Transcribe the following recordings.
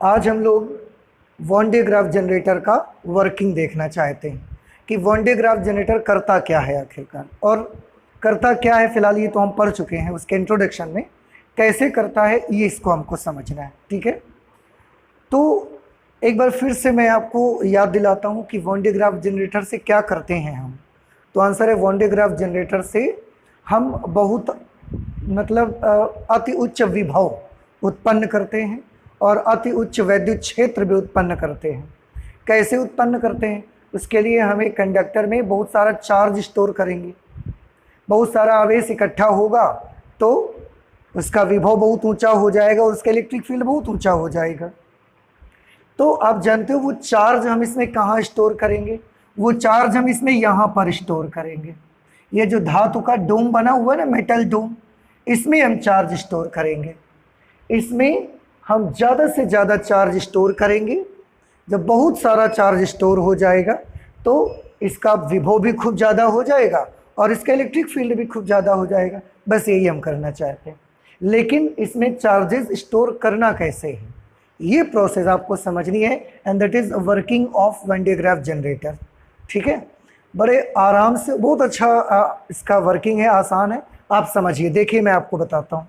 आज हम लोग वॉन डे ग्राफ जनरेटर का वर्किंग देखना चाहते हैं कि वॉन डे ग्राफ जनरेटर करता क्या है आखिरकार, और करता क्या है फिलहाल ये तो हम पढ़ चुके हैं उसके इंट्रोडक्शन में। कैसे करता है ये इसको हमको समझना है, ठीक है। तो एक बार फिर से मैं आपको याद दिलाता हूँ कि वॉन डे ग्राफ जनरेटर से क्या करते हैं हम। तो आंसर है वॉन डे ग्राफ जनरेटर से हम बहुत अति उच्च विभव उत्पन्न करते हैं और अति उच्च वैद्युत क्षेत्र भी उत्पन्न करते हैं। कैसे उत्पन्न करते हैं? उसके लिए हमें कंडक्टर में बहुत सारा चार्ज स्टोर करेंगे, बहुत सारा आवेश इकट्ठा होगा तो उसका विभव बहुत ऊंचा हो जाएगा और उसका इलेक्ट्रिक फील्ड बहुत ऊंचा हो जाएगा। तो आप जानते हो वो चार्ज हम इसमें कहाँ स्टोर करेंगे? वो चार्ज हम इसमें यहाँ पर स्टोर करेंगे। ये जो धातु का डोम बना हुआ है ना, मेटल डोम, इसमें हम चार्ज स्टोर करेंगे। इसमें हम ज़्यादा से ज़्यादा चार्ज स्टोर करेंगे। जब बहुत सारा चार्ज स्टोर हो जाएगा तो इसका विभव भी खूब ज़्यादा हो जाएगा और इसका इलेक्ट्रिक फील्ड भी खूब ज़्यादा हो जाएगा। बस यही हम करना चाहते हैं। लेकिन इसमें चार्जेस स्टोर करना कैसे है, ये प्रोसेस आपको समझनी है, and that is working of Van de Graaff generator. ठीक है, बड़े आराम से, बहुत अच्छा इसका वर्किंग है, आसान है। आप समझिए, देखिए मैं आपको बताता हूँ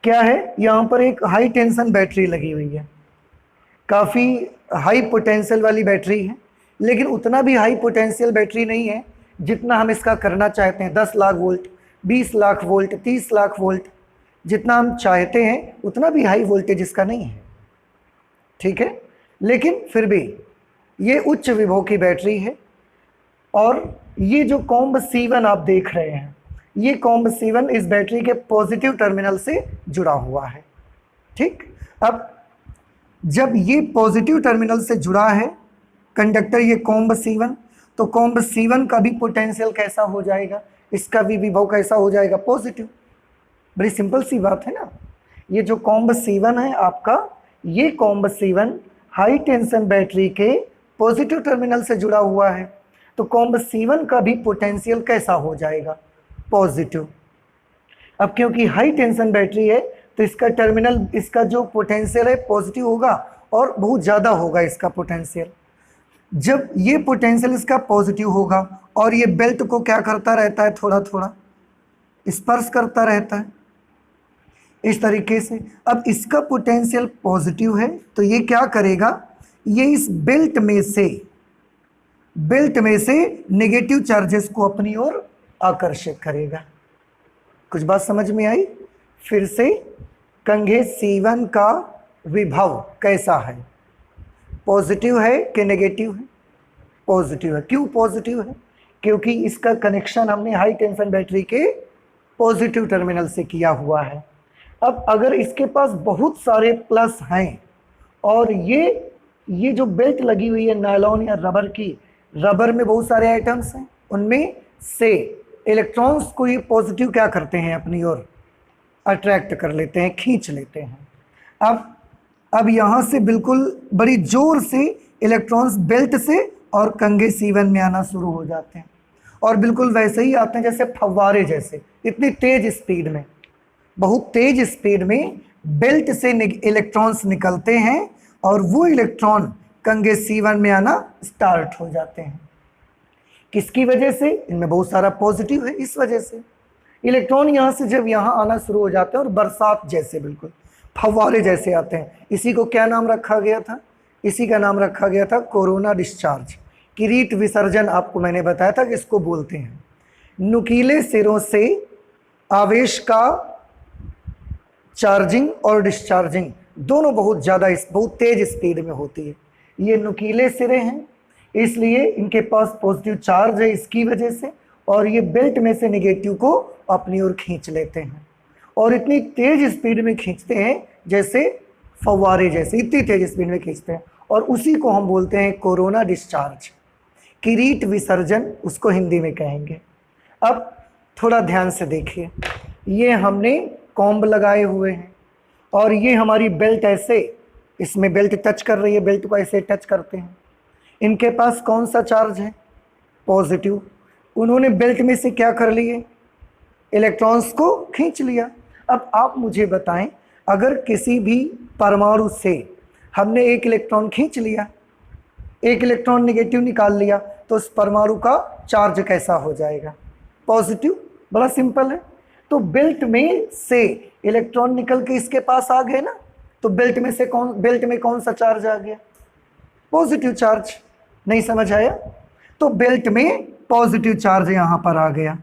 क्या है। यहाँ पर एक हाई टेंशन बैटरी लगी हुई है, काफ़ी हाई पोटेंशियल वाली बैटरी है, लेकिन उतना भी हाई पोटेंशियल बैटरी नहीं है जितना हम इसका करना चाहते हैं। 10 lakh volt, 20 lakh volt, 30 lakh volt, जितना हम चाहते हैं उतना भी हाई वोल्टेज इसका नहीं है, ठीक है। लेकिन फिर भी ये उच्च विभव की बैटरी है। और ये जो कॉम्ब C1 आप देख रहे हैं, ये कॉम्ब C1 इस बैटरी के पॉजिटिव टर्मिनल से जुड़ा हुआ है, ठीक। अब जब ये पॉजिटिव टर्मिनल से जुड़ा है कंडक्टर, ये कॉम्ब C1, तो कॉम्ब C1 का भी पोटेंशियल कैसा हो जाएगा, इसका भी विभव कैसा हो जाएगा, पॉजिटिव। बड़ी सिंपल सी बात है ना। ये जो कॉम्ब C1 है आपका, ये comb C1 high tension battery के पॉजिटिव टर्मिनल से जुड़ा हुआ है, तो कॉम्ब C1 का भी पोटेंशियल कैसा हो जाएगा, पॉजिटिव। अब क्योंकि हाई टेंशन बैटरी है तो इसका टर्मिनल, इसका जो पोटेंशियल है पॉजिटिव होगा और बहुत ज़्यादा होगा इसका पोटेंशियल। जब ये पोटेंशियल इसका पॉजिटिव होगा और ये बेल्ट को क्या करता रहता है, थोड़ा थोड़ा स्पर्श करता रहता है इस तरीके से। अब इसका पोटेंशियल पॉजिटिव है तो ये क्या करेगा, ये इस बेल्ट में से नेगेटिव चार्जेस को अपनी ओर आकर्षित करेगा। कुछ बात समझ में आई? फिर से कंघे C1 का विभव कैसा है, पॉजिटिव है कि नेगेटिव है? पॉजिटिव है। क्यों पॉजिटिव है? क्योंकि इसका कनेक्शन हमने हाई टेंशन बैटरी के पॉजिटिव टर्मिनल से किया हुआ है। अब अगर इसके पास बहुत सारे प्लस हैं और ये जो बेल्ट लगी हुई है नायलॉन या रबर की, रबर में बहुत सारे आइटम्स हैं, उनमें से इलेक्ट्रॉन्स को ये पॉजिटिव क्या करते हैं, अपनी ओर अट्रैक्ट कर लेते हैं, खींच लेते हैं। अब यहाँ से बिल्कुल बड़ी जोर से इलेक्ट्रॉन्स बेल्ट से और कंघे C1 में आना शुरू हो जाते हैं, और बिल्कुल वैसे ही आते हैं जैसे फव्वारे जैसे, इतनी तेज स्पीड में, बहुत तेज स्पीड में बेल्ट से इलेक्ट्रॉन्स निकलते हैं और वो इलेक्ट्रॉन कंघे C1 में आना स्टार्ट हो जाते हैं। किसकी वजह से? इनमें बहुत सारा पॉजिटिव है, इस वजह से इलेक्ट्रॉन यहाँ से जब यहाँ आना शुरू हो जाते हैं और बरसात जैसे बिल्कुल फव्वारे जैसे आते हैं। इसी को क्या नाम रखा गया था? इसी का नाम रखा गया था कोरोना डिस्चार्ज, किरीट विसर्जन। आपको मैंने बताया था कि इसको बोलते हैं। नुकीले सिरों से आवेश का चार्जिंग और डिस्चार्जिंग दोनों बहुत ज़्यादा, बहुत तेज स्पीड में होती है। ये नुकीले सिरे हैं इसलिए इनके पास पॉजिटिव चार्ज है इसकी वजह से, और ये बेल्ट में से नेगेटिव को अपनी ओर खींच लेते हैं और इतनी तेज स्पीड में खींचते हैं जैसे फव्वारे जैसे, इतनी तेज स्पीड में खींचते हैं, और उसी को हम बोलते हैं कोरोना डिस्चार्ज, किरीट विसर्जन उसको हिंदी में कहेंगे। अब थोड़ा ध्यान से देखिए, ये हमने कॉम्ब लगाए हुए हैं और ये हमारी बेल्ट ऐसे, इसमें बेल्ट टच कर रही है, बेल्ट को ऐसे टच करते हैं। इनके पास कौन सा चार्ज है, पॉजिटिव। उन्होंने बेल्ट में से क्या कर लिए, इलेक्ट्रॉन्स को खींच लिया। अब आप मुझे बताएं, अगर किसी भी परमाणु से हमने एक इलेक्ट्रॉन खींच लिया, एक इलेक्ट्रॉन नेगेटिव निकाल लिया, तो उस परमाणु का चार्ज कैसा हो जाएगा? पॉजिटिव। बड़ा सिंपल है। तो बेल्ट में से इलेक्ट्रॉन निकल के इसके पास आ गए ना, तो बेल्ट में कौन सा चार्ज आ गया? Positive charge. नहीं समझ आया? तो बेल्ट में पॉजिटिव चार्ज यहां पर आ गया,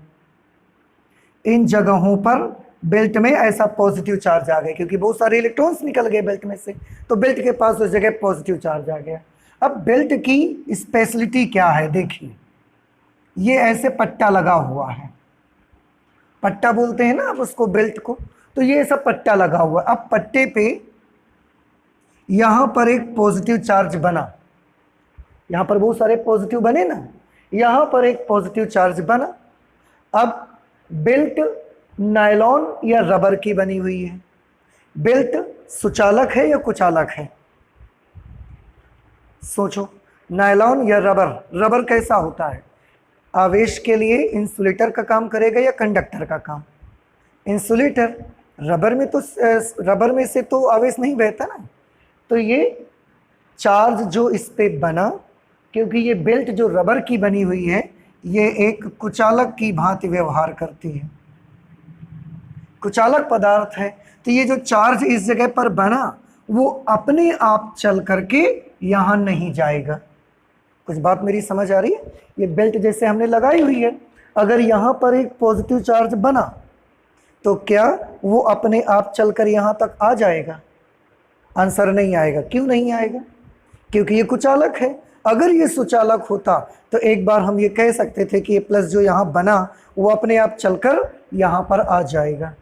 इन जगहों पर बेल्ट में ऐसा पॉजिटिव चार्ज आ गया, क्योंकि बहुत सारे इलेक्ट्रॉन्स निकल गए बेल्ट में से, तो बेल्ट के पास उस जगह पॉजिटिव चार्ज आ गया। अब बेल्ट की स्पेशलिटी क्या है? देखिए, ये ऐसे पट्टा लगा हुआ है, पट्टा बोलते हैं ना आप उसको, बेल्ट को। तो ये ऐसा पट्टा लगा हुआ है। अब पट्टे पे यहां पर एक पॉजिटिव चार्ज बना, यहां पर बहुत सारे पॉजिटिव बने ना, यहां पर एक पॉजिटिव चार्ज बना। अब बेल्ट नायलॉन या रबर की बनी हुई है। बेल्ट सुचालक है या कुचालक है? सोचो, नायलॉन या रबर। रबर कैसा होता है? आवेश के लिए इंसुलेटर का काम करेगा या कंडक्टर का काम? इंसुलेटर। रबर में से तो आवेश नहीं बहता ना। तो ये चार्ज जो इस पे बना, क्योंकि ये बेल्ट जो रबर की बनी हुई है, ये एक कुचालक की भांति व्यवहार करती है, कुचालक पदार्थ है। तो ये जो चार्ज इस जगह पर बना, वो अपने आप चल करके यहां नहीं जाएगा। कुछ बात मेरी समझ आ रही है? ये बेल्ट जैसे हमने लगाई हुई है, अगर यहां पर एक पॉजिटिव चार्ज बना, तो क्या वो अपने आप चलकर यहां तक आ जाएगा? आंसर नहीं आएगा। क्यों नहीं आएगा? क्योंकि ये कुचालक है। अगर ये सुचालक होता तो एक बार हम ये कह सकते थे कि ये प्लस जो यहाँ बना वो अपने आप चलकर यहाँ पर आ जाएगा।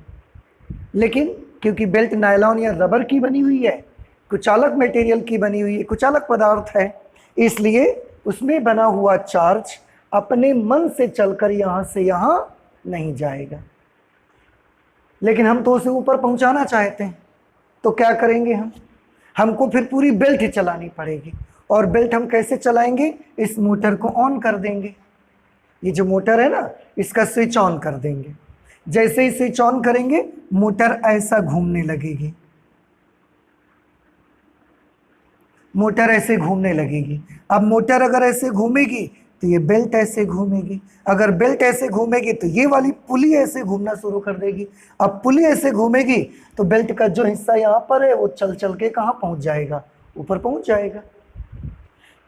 लेकिन क्योंकि बेल्ट नायलॉन या रबर की बनी हुई है, कुचालक मटेरियल की बनी हुई है, कुचालक पदार्थ है, इसलिए उसमें बना हुआ चार्ज अपने मन से चलकर यहाँ से यहाँ नहीं जाएगा। लेकिन हम तो उसे ऊपर पहुँचाना चाहते हैं, तो क्या करेंगे? हमको फिर पूरी बेल्ट ही चलानी पड़ेगी। और बेल्ट हम कैसे चलाएंगे? इस मोटर को ऑन कर देंगे। ये जो मोटर है ना, इसका स्विच ऑन कर देंगे। जैसे ही स्विच ऑन करेंगे, मोटर ऐसा घूमने लगेगी, मोटर ऐसे घूमने लगेगी। अब मोटर अगर ऐसे घूमेगी तो ये बेल्ट ऐसे घूमेगी, अगर बेल्ट ऐसे घूमेगी तो ये वाली पुली ऐसे घूमना शुरू कर देगी। अब पुली ऐसे घूमेगी तो बेल्ट का जो हिस्सा यहाँ पर है वो चल चल के कहाँ पहुँच जाएगा? ऊपर पहुँच जाएगा।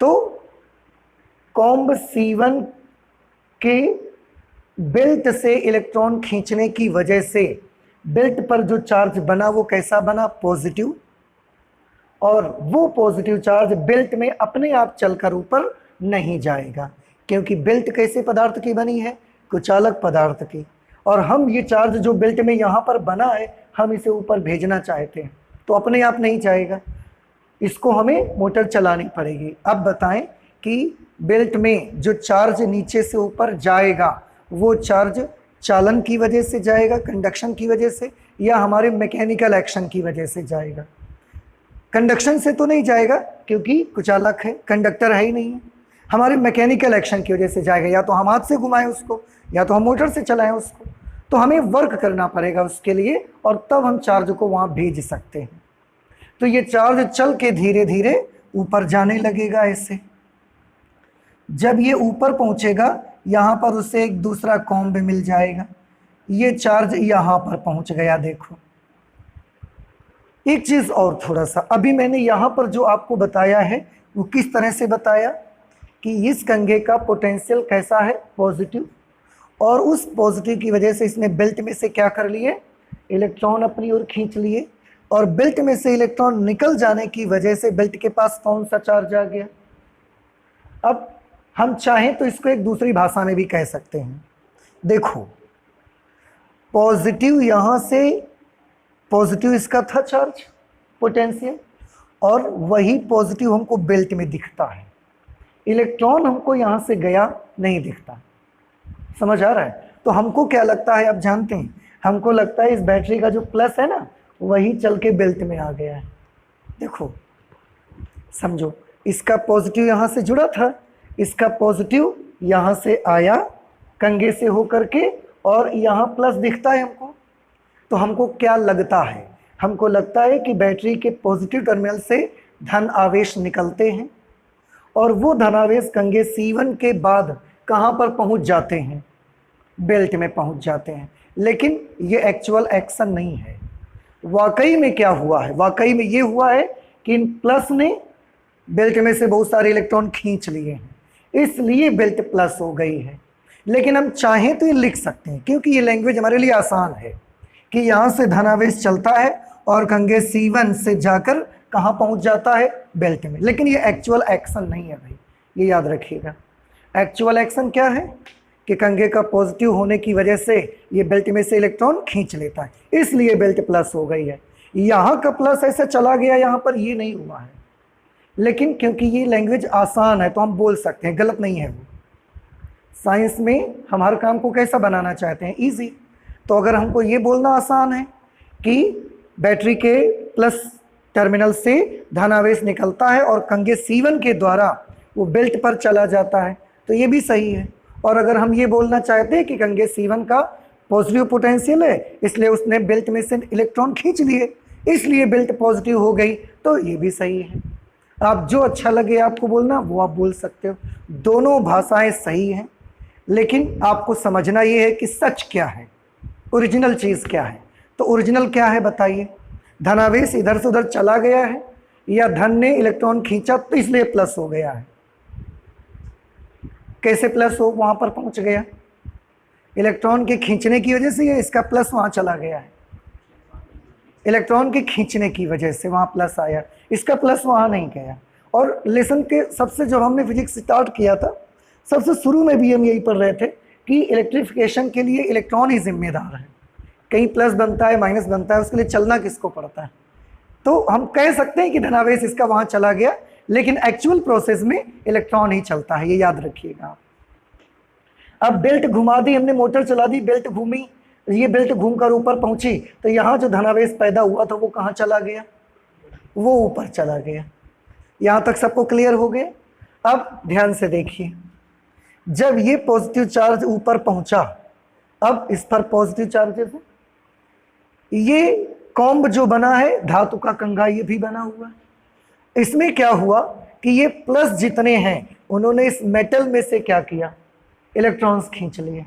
तो कॉम्ब C1 के बेल्ट से इलेक्ट्रॉन खींचने की वजह से बेल्ट पर जो चार्ज बना वो कैसा बना? पॉजिटिव। और वो पॉजिटिव चार्ज बेल्ट में अपने आप चलकर ऊपर नहीं जाएगा, क्योंकि बेल्ट कैसे पदार्थ की बनी है? कुचालक पदार्थ की। और हम ये चार्ज जो बेल्ट में यहाँ पर बना है, हम इसे ऊपर भेजना चाहते हैं, तो अपने आप नहीं जाएगा, इसको हमें मोटर चलानी पड़ेगी। अब बताएं कि बेल्ट में जो चार्ज नीचे से ऊपर जाएगा, वो चार्ज चालन की वजह से जाएगा, कंडक्शन की वजह से, या हमारे मैकेनिकल एक्शन की वजह से जाएगा? कंडक्शन से तो नहीं जाएगा, क्योंकि कुचालक है, कंडक्टर है ही नहीं है। हमारे मैकेनिकल एक्शन की वजह से जाएगा, या तो हम हाथ से घुमाएं उसको, या तो हम मोटर से चलाएं उसको। तो हमें वर्क करना पड़ेगा उसके लिए, और तब हम चार्ज को वहाँ भेज सकते हैं। तो ये चार्ज चल के धीरे धीरे ऊपर जाने लगेगा ऐसे। जब ये ऊपर पहुँचेगा, यहाँ पर उसे एक दूसरा कॉम्ब मिल जाएगा। ये चार्ज यहाँ पर पहुँच गया। देखो, एक चीज़ और थोड़ा सा, अभी मैंने यहाँ पर जो आपको बताया है वो किस तरह से बताया कि इस कंघे का पोटेंशियल कैसा है? पॉजिटिव। और उस पॉजिटिव की वजह से इसने बेल्ट में से क्या कर लिए? इलेक्ट्रॉन अपनी ओर खींच लिए। और बेल्ट में से इलेक्ट्रॉन निकल जाने की वजह से बेल्ट के पास कौन सा चार्ज आ गया? अब हम चाहें तो इसको एक दूसरी भाषा में भी कह सकते हैं। देखो, पॉजिटिव यहाँ से, पॉजिटिव इसका था चार्ज, पोटेंशियल, और वही पॉजिटिव हमको बेल्ट में दिखता है। इलेक्ट्रॉन हमको यहाँ से गया नहीं दिखता। समझ आ रहा है? तो हमको क्या लगता है, आप जानते हैं, हमको लगता है इस बैटरी का जो प्लस है ना, वही चल के बेल्ट में आ गया है। देखो, समझो, इसका पॉजिटिव यहाँ से जुड़ा था, इसका पॉजिटिव यहाँ से आया कंघे से होकर के, और यहाँ प्लस दिखता है हमको। तो हमको क्या लगता है? हमको लगता है कि बैटरी के पॉजिटिव टर्मिनल से धन आवेश निकलते हैं और वो धनावेश कंघे C1 के बाद कहाँ पर पहुँच जाते हैं, बेल्ट में पहुँच जाते हैं। लेकिन ये एक्चुअल एक्शन नहीं है। वाकई में क्या हुआ है, वाकई में ये हुआ है कि इन प्लस ने बेल्ट में से बहुत सारे इलेक्ट्रॉन खींच लिए हैं, इसलिए बेल्ट प्लस हो गई है। लेकिन हम चाहें तो ये लिख सकते हैं, क्योंकि ये लैंग्वेज हमारे लिए आसान है कि यहाँ से धनावेश चलता है और कंघे C1 से जाकर कहाँ पहुँच जाता है, बेल्ट में। लेकिन ये एक्चुअल एक्शन नहीं है भाई, ये याद रखिएगा। एक्चुअल एक्शन क्या है कि कंघे का पॉजिटिव होने की वजह से ये बेल्ट में से इलेक्ट्रॉन खींच लेता है, इसलिए बेल्ट प्लस हो गई है। यहाँ का प्लस ऐसे चला गया, यहाँ पर ये नहीं हुआ है। लेकिन क्योंकि ये लैंग्वेज आसान है तो हम बोल सकते हैं, गलत नहीं है वो। साइंस में हम हर काम को कैसा बनाना चाहते हैं, इजी। तो अगर हमको ये बोलना आसान है कि बैटरी के प्लस टर्मिनल से धनावेश निकलता है और कंघे C1 के द्वारा वो बेल्ट पर चला जाता है, तो ये भी सही है। और अगर हम ये बोलना चाहते हैं कि कंघे C1 का पॉजिटिव पोटेंशियल है, इसलिए उसने बेल्ट में से इलेक्ट्रॉन खींच लिए, इसलिए बेल्ट पॉजिटिव हो गई, तो ये भी सही है। आप जो अच्छा लगे आपको बोलना वो आप बोल सकते हो। दोनों भाषाएं सही हैं, लेकिन आपको समझना ये है कि सच क्या है, ओरिजिनल चीज़ क्या है। तो ओरिजिनल क्या है बताइए? धनावेश इधर से उधर चला गया है या धन ने इलेक्ट्रॉन खींचा तो इसलिए प्लस हो गया है? कैसे प्लस हो वहाँ पर पहुँच गया? इलेक्ट्रॉन के खींचने की वजह से या इसका प्लस वहाँ चला गया है? इलेक्ट्रॉन के खींचने की वजह से वहाँ प्लस आया, इसका प्लस वहाँ नहीं गया। और लेसन के सबसे, जब हमने फिजिक्स स्टार्ट किया था, सबसे शुरू में भी हम यही पढ़ रहे थे कि इलेक्ट्रिफिकेशन के लिए इलेक्ट्रॉन ही जिम्मेदार है। कहीं प्लस बनता है, माइनस बनता है, उसके लिए चलना किसको पड़ता है? तो हम कह सकते हैं कि धनावेश इसका वहाँ चला गया, लेकिन एक्चुअल प्रोसेस में इलेक्ट्रॉन ही चलता है, ये याद रखिएगा। अब बेल्ट घुमा दी हमने, मोटर चला दी, बेल्ट घूमी, ये बेल्ट घूमकर ऊपर पहुंची, तो यहाँ जो धनावेश पैदा हुआ था वो कहाँ चला गया? वो ऊपर चला गया। यहाँ तक सबको क्लियर हो गया? अब ध्यान से देखिए, जब ये पॉजिटिव चार्ज ऊपर पहुंचा, अब इस पर पॉजिटिव चार्जेस है, ये कॉम्ब जो बना है धातु का कंघा, ये भी बना हुआ है। इसमें क्या हुआ कि ये प्लस जितने हैं उन्होंने इस मेटल में से क्या किया, इलेक्ट्रॉन्स खींच लिए।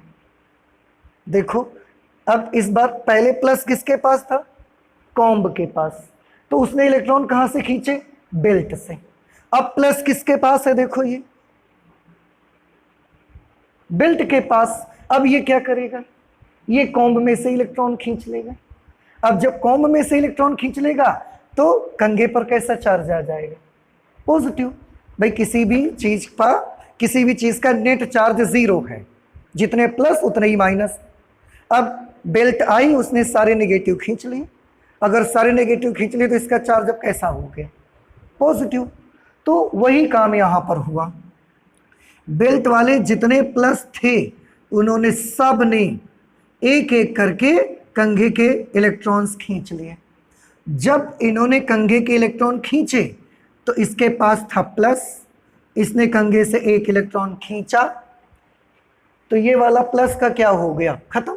देखो, अब इस बार पहले प्लस किसके पास था? कॉम्ब के पास, तो उसने इलेक्ट्रॉन कहां से खींचे? बेल्ट से। अब प्लस किसके पास है? देखो ये बेल्ट के पास। अब ये क्या करेगा? ये कॉम्ब में से इलेक्ट्रॉन खींच लेगा। अब जब कॉम्ब में से इलेक्ट्रॉन खींच लेगा तो कंघे पर कैसा चार्ज आ जाएगा? पॉजिटिव। भाई किसी भी चीज का नेट चार्ज 0 है, जितने प्लस उतने ही माइनस। अब बेल्ट आई, उसने सारे नेगेटिव खींच लिए। अगर सारे नेगेटिव खींच लिए तो इसका चार्ज अब कैसा हो गया? पॉजिटिव। तो वही काम यहां पर हुआ। बेल्ट वाले जितने प्लस थे उन्होंने सब ने एक एक करके कंघे के इलेक्ट्रॉन्स खींच लिए। जब इन्होंने कंघे के इलेक्ट्रॉन खींचे तो इसके पास था प्लस, इसने कंघे से एक इलेक्ट्रॉन खींचा, तो ये वाला प्लस का क्या हो गया? खत्म।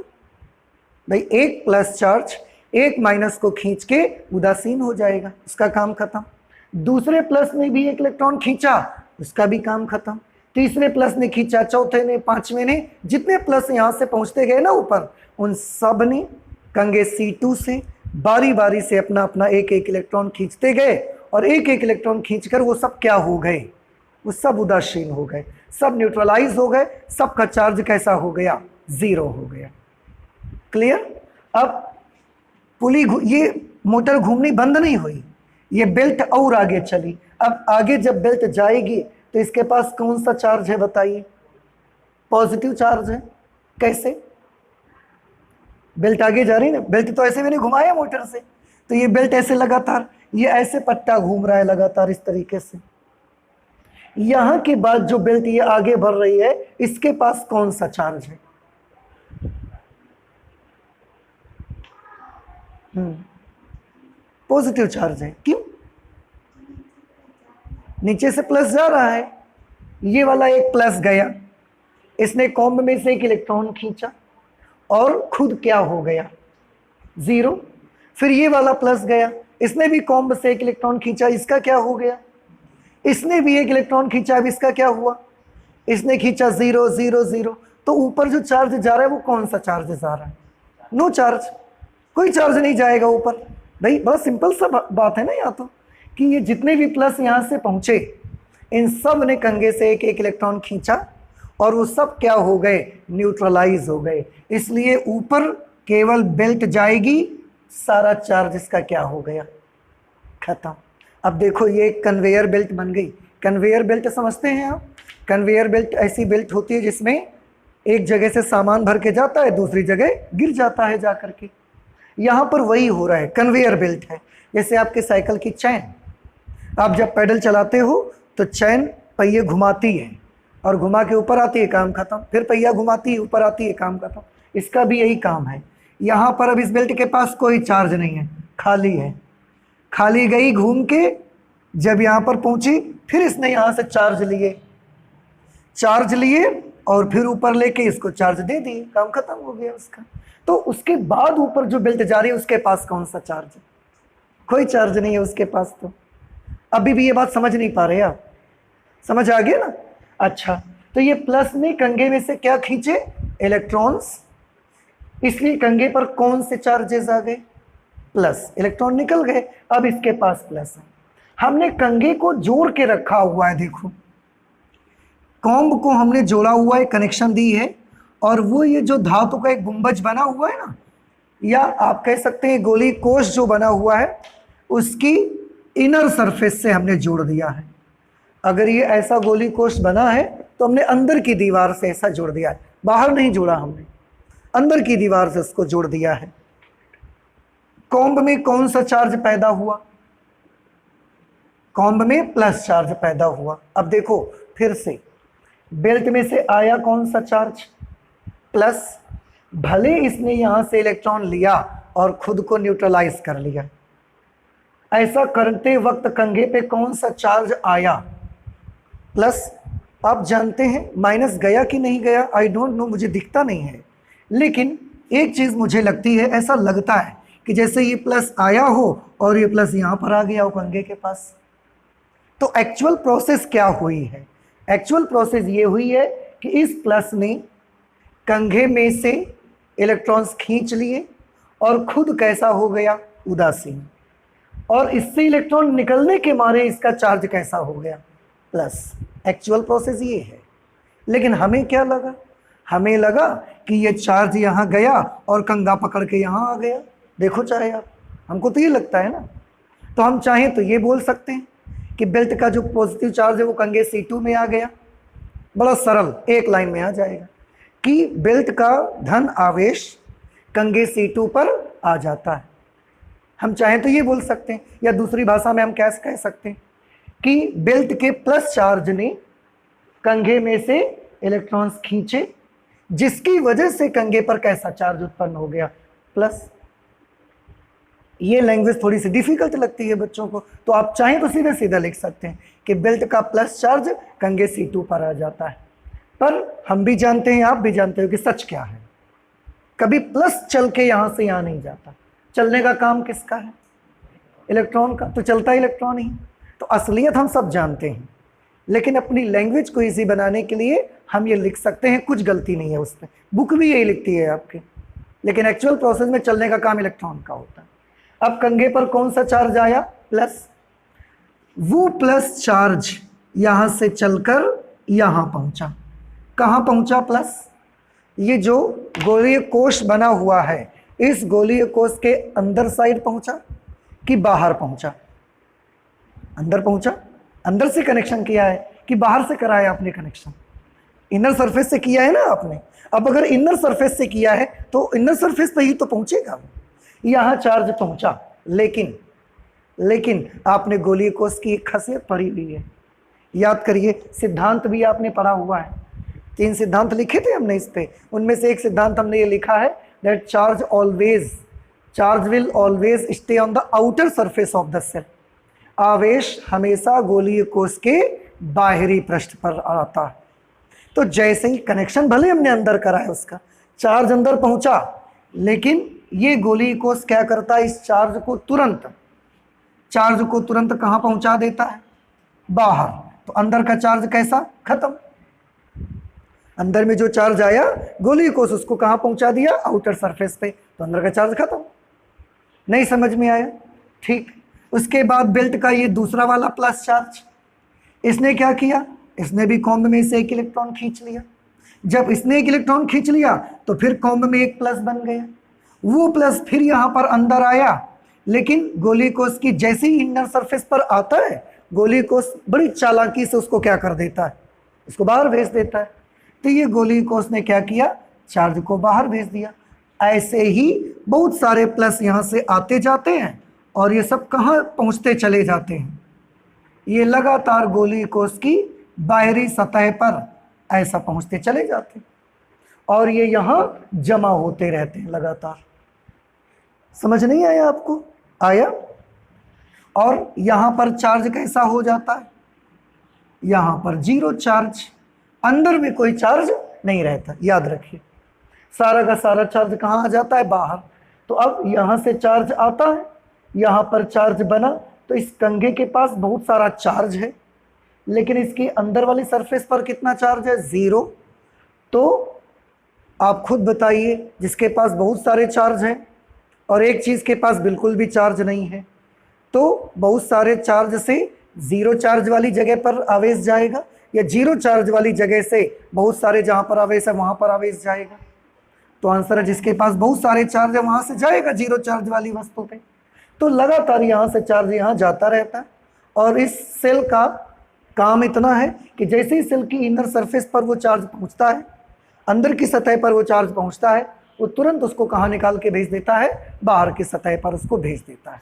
भाई एक प्लस चार्ज एक माइनस को खींच के उदासीन हो जाएगा, उसका काम खत्म। दूसरे प्लस ने भी एक इलेक्ट्रॉन खींचा, उसका भी काम खत्म। तीसरे प्लस ने खींचा, चौथे ने, पांचवें ने, जितने प्लस यहां से पहुंचते गए ना ऊपर, उन सब ने कंघे C2 से बारी बारी से अपना अपना एक एक इलेक्ट्रॉन खींचते गए, और एक एक इलेक्ट्रॉन खींचकर वो सब क्या हो गए? वो सब उदासीन हो गए, सब न्यूट्रलाइज हो गए, सबका चार्ज कैसा हो गया? 0 हो गया। क्लियर? अब ये मोटर घूमनी बंद नहीं हुई, ये बेल्ट और आगे चली। अब आगे जब बेल्ट जाएगी तो इसके पास कौन सा चार्ज है बताइए? पॉजिटिव चार्ज है। कैसे? बेल्ट आगे जा रही है ना, बेल्ट तो ऐसे मैंने घुमाया मोटर से, तो ये बेल्ट ऐसे लगातार, ये ऐसे पट्टा घूम रहा है लगातार इस तरीके से। यहां के बाद जो बेल्ट ये आगे बढ़ रही है, इसके पास कौन सा चार्ज है? पॉजिटिव चार्ज है। क्यों? नीचे से प्लस जा रहा है, ये वाला एक प्लस गया, इसने कॉम्ब में से एक इलेक्ट्रॉन खींचा और खुद क्या हो गया? 0। फिर ये वाला प्लस गया, इसने भी कॉम्ब से एक इलेक्ट्रॉन खींचा, इसका क्या हो गया, इसने भी एक इलेक्ट्रॉन खींचा, अब इसका क्या हुआ, इसने खींचा 0 0 0। तो ऊपर जो चार्ज जा रहा है वो कौन सा चार्ज जा रहा है, नो चार्ज, कोई चार्ज नहीं जाएगा ऊपर। भाई बड़ा सिंपल सा बात है ना यहाँ तो, कि ये जितने भी प्लस यहाँ से पहुंचे इन सब ने कंघे से एक एक इलेक्ट्रॉन खींचा और वो सब क्या हो गए, न्यूट्रलाइज हो गए। इसलिए ऊपर केवल बेल्ट जाएगी, सारा चार्ज इसका क्या हो गया, खत्म। अब देखो ये कन्वेयर बेल्ट बन गई। कन्वेयर बेल्ट समझते हैं आप, कन्वेयर बेल्ट ऐसी बेल्ट होती है जिसमें एक जगह से सामान भर के जाता है, दूसरी जगह गिर जाता है जा करके। यहाँ पर वही हो रहा है, कन्वेयर बेल्ट है। जैसे आपके साइकिल की चैन, आप जब पैडल चलाते हो तो चैन पहिए घुमाती है और घुमा के ऊपर आती है, काम खत्म, फिर पहिया घुमाती है, ऊपर आती है, काम खत्म। इसका भी यही काम है। यहाँ पर अब इस बेल्ट के पास कोई चार्ज नहीं है, खाली है, खाली गई घूम के, जब यहाँ पर पहुंची फिर इसने यहाँ से चार्ज लिए और फिर ऊपर लेके इसको चार्ज दे दिए, काम खत्म हो गया उसका। तो उसके बाद ऊपर जो बेल्ट जा रही है उसके पास कौन सा चार्ज है, कोई चार्ज नहीं है उसके पास। तो अभी भी ये बात समझ नहीं पा रहे आप, समझ आ गया ना। अच्छा, तो ये प्लस ने कंघे में से क्या खींचे, इलेक्ट्रॉन्स, इसलिए कंघे पर कौन से चार्जेस आ गए, प्लस, इलेक्ट्रॉन निकल गए। अब इसके पास प्लस है, हमने कंघे को जोड़ के रखा हुआ है, देखो कॉम्ब को हमने जोड़ा हुआ है, कनेक्शन दी है, और वो ये जो धातु का एक गुंबज बना हुआ है ना, या आप कह सकते हैं गोली कोश जो बना हुआ है, उसकी इनर सरफेस से हमने जोड़ दिया है। अगर ये ऐसा गोली कोश बना है तो हमने अंदर की दीवार से ऐसा जोड़ दिया है, बाहर नहीं जोड़ा हमने, अंदर की दीवार से उसको जोड़ दिया है। कॉम्ब में कौन सा चार्ज पैदा हुआ, कॉम्ब में प्लस चार्ज पैदा हुआ। अब देखो फिर से, बेल्ट में से आया कौन सा चार्ज, प्लस, भले इसने यहां से इलेक्ट्रॉन लिया और खुद को न्यूट्रलाइज कर लिया, ऐसा करते वक्त कंघे पे कौन सा चार्ज आया, प्लस। आप जानते हैं माइनस गया कि नहीं गया, आई डोंट नो, मुझे दिखता नहीं है, लेकिन एक चीज मुझे लगती है, ऐसा लगता है कि जैसे ये प्लस आया हो और ये प्लस यहां पर आ गया हो कंघे के पास। तो एक्चुअल प्रोसेस क्या हुई है, एक्चुअल प्रोसेस ये हुई है कि इस प्लस ने कंघे में से इलेक्ट्रॉन्स खींच लिए और खुद कैसा हो गया, उदासीन, और इससे इलेक्ट्रॉन निकलने के मारे इसका चार्ज कैसा हो गया, प्लस। एक्चुअल प्रोसेस ये है। लेकिन हमें क्या लगा, हमें लगा कि ये चार्ज यहाँ गया और कंघा पकड़ के यहाँ आ गया। देखो चाहे आप, हमको तो ये लगता है ना। तो हम चाहें तो ये बोल सकते हैं कि बेल्ट का जो पॉजिटिव चार्ज है वो कंघे C2 में आ गया, बड़ा सरल एक लाइन में आ जाएगा कि बेल्ट का धन आवेश कंघे C2 पर आ जाता है। हम चाहें तो ये बोल सकते हैं, या दूसरी भाषा में हम कैसे कह सकते हैं कि बेल्ट के प्लस चार्ज ने कंघे में से इलेक्ट्रॉन्स खींचे, जिसकी वजह से कंघे पर कैसा चार्ज उत्पन्न हो गया, प्लस। ये लैंग्वेज थोड़ी सी डिफिकल्ट लगती है बच्चों को, तो आप चाहें तो सीधा सीधा लिख सकते हैं कि बेल्ट का प्लस चार्ज कंघे C2 पर आ जाता है। पर हम भी जानते हैं, आप भी जानते हो कि सच क्या है, कभी प्लस चल के यहां से यहां नहीं जाता। चलने का काम किसका है, इलेक्ट्रॉन का, तो चलता इलेक्ट्रॉन ही। तो असलियत हम सब जानते हैं, लेकिन अपनी लैंग्वेज को इजी बनाने के लिए हम ये लिख सकते हैं, कुछ गलती नहीं है उसमें, बुक भी यही लिखती है आपकी, लेकिन एक्चुअल प्रोसेस में चलने का काम इलेक्ट्रॉन का होता है। अब कंघे पर कौन सा चार्ज आया, प्लस। वो प्लस चार्ज यहां से चलकर यहां पहुंचा, कहां पहुंचा, प्लस। ये जो गोलीय कोश बना हुआ है, इस गोलीय कोश के अंदर साइड पहुंचा कि बाहर पहुंचा, अंदर पहुंचा, अंदर से कनेक्शन किया है कि बाहर से कराया आपने कनेक्शन, इनर सरफेस से किया है ना आपने। अब अगर इनर सरफेस से किया है तो इनर सरफेस पे ही तो पहुंचेगा, यहां चार्ज पहुंचा। लेकिन आपने गोलीय कोश की एक खासियत पढ़ी हुई है, याद करिए, सिद्धांत भी आपने पढ़ा हुआ है, 3 सिद्धांत लिखे थे हमने इस पे। उनमें से एक सिद्धांत हमने ये लिखा है that charge will always stay on the outer surface of the shell. आवेश हमेशा गोलीय कोश के बाहरी पृष्ठ पर आता है। तो जैसे ही कनेक्शन भले हमने अंदर करा है, उसका चार्ज अंदर पहुंचा, लेकिन ये ग्लूकोज क्या करता है, इस चार्ज को तुरंत कहाँ पहुंचा देता है, बाहर। तो अंदर का चार्ज कैसा, खत्म। अंदर में जो चार्ज आया ग्लूकोज उसको कहाँ पहुंचा दिया, आउटर सरफेस पे, तो अंदर का चार्ज खत्म। नहीं समझ में आया, ठीक। उसके बाद बेल्ट का ये दूसरा वाला प्लस चार्ज, इसने क्या किया, इसने भी कॉम्ब में से एक इलेक्ट्रॉन खींच लिया। जब इसने एक इलेक्ट्रॉन खींच लिया तो फिर कॉम्ब में एक प्लस बन गया, वो प्लस फिर यहाँ पर अंदर आया, लेकिन ग्लूकोज की जैसे ही इनर सरफेस पर आता है, ग्लूकोज बड़ी चालाकी से उसको क्या कर देता है, इसको बाहर भेज देता है। तो ये ग्लूकोज ने क्या किया, चार्ज को बाहर भेज दिया। ऐसे ही बहुत सारे प्लस यहाँ से आते जाते हैं और ये सब कहाँ पहुँचते चले जाते हैं, ये लगातार ग्लूकोज की बाहरी सतह पर ऐसा पहुँचते चले जाते हैं और ये यहाँ जमा होते रहते हैं लगातार। समझ नहीं आया आपको, आया। और यहाँ पर चार्ज कैसा हो जाता है, यहाँ पर जीरो चार्ज, अंदर में कोई चार्ज नहीं रहता, याद रखिए। सारा का सारा चार्ज कहाँ आ जाता है, बाहर। तो अब यहाँ से चार्ज आता है, यहाँ पर चार्ज बना, तो इस कंघे के पास बहुत सारा चार्ज है, लेकिन इसकी अंदर वाली सरफेस पर कितना चार्ज है, जीरो। तो आप खुद बताइए, जिसके पास बहुत सारे चार्ज हैं और एक चीज़ के पास बिल्कुल भी चार्ज नहीं है, तो बहुत सारे चार्ज से जीरो चार्ज वाली जगह पर आवेश जाएगा या जीरो चार्ज वाली जगह से बहुत सारे जहाँ पर आवेश है वहाँ पर आवेश जाएगा। तो आंसर है जिसके पास बहुत सारे चार्ज है वहाँ से जाएगा जीरो चार्ज वाली वस्तु पे। तो लगातार यहाँ से चार्ज यहाँ जाता रहता है और इस सेल का काम इतना है कि जैसे ही सेल की इनर सरफेस पर वो चार्ज पहुँचता है, अंदर की सतह पर वो चार्ज पहुँचता है, वो तुरंत उसको कहाँ निकाल के भेज देता है, बाहर की सतह पर उसको भेज देता है।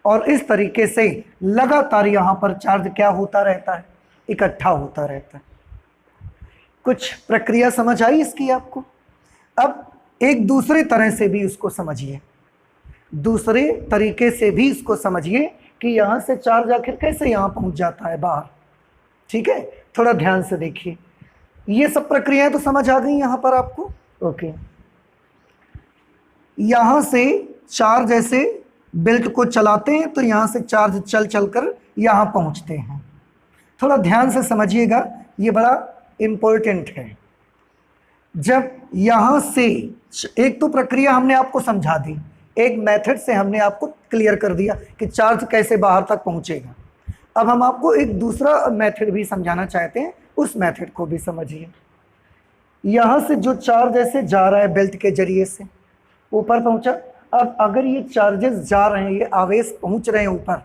और इस तरीके से लगातार यहाँ पर चार्ज क्या होता रहता है, इकट्ठा होता रहता है। कुछ प्रक्रिया समझ आई इसकी आपको। अब एक दूसरे तरह से भी इसको समझिए, दूसरे तरीके से भी इसको समझिए कि यहाँ से चार्ज आखिर कैसे यहाँ पहुँच जाता है बाहर। ठीक है, थोड़ा ध्यान से देखिए। ये सब प्रक्रियाएं तो समझ आ गई यहाँ पर आपको, ओके। यहाँ से चार्ज ऐसे बेल्ट को चलाते हैं तो यहाँ से चार्ज चल चल कर यहाँ पहुँचते हैं। थोड़ा ध्यान से समझिएगा, ये बड़ा इम्पोर्टेंट है। जब यहाँ से एक तो प्रक्रिया हमने आपको समझा दी, एक मेथड से हमने आपको क्लियर कर दिया कि चार्ज कैसे बाहर तक पहुँचेगा। अब हम आपको एक दूसरा मेथड भी समझाना चाहते हैं, उस मेथड को भी समझिए। यहाँ से जो चार्ज ऐसे जा रहा है बेल्ट के जरिए से ऊपर पहुँचा। अब अगर ये चार्जेस जा रहे हैं, ये आवेश पहुँच रहे हैं ऊपर,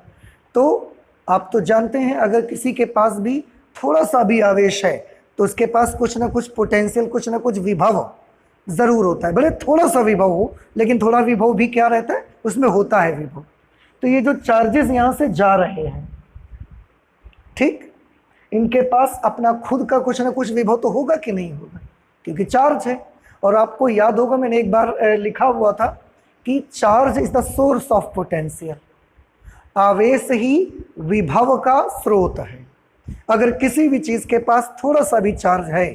तो आप तो जानते हैं अगर किसी के पास भी थोड़ा सा भी आवेश है तो उसके पास कुछ ना कुछ पोटेंशियल, कुछ ना कुछ विभव ज़रूर होता है। भले थोड़ा सा विभव हो, लेकिन थोड़ा विभव भी क्या रहता है, उसमें होता है विभव। तो ये जो चार्जेस यहाँ से जा रहे हैं, ठीक, इनके पास अपना खुद का कुछ ना कुछ विभव तो होगा कि नहीं होगा, क्योंकि चार्ज है। और आपको याद होगा मैंने एक बार लिखा हुआ था कि charge is the source of potential, आवेश ही विभव का स्रोत है। अगर किसी भी चीज़ के पास थोड़ा सा भी चार्ज है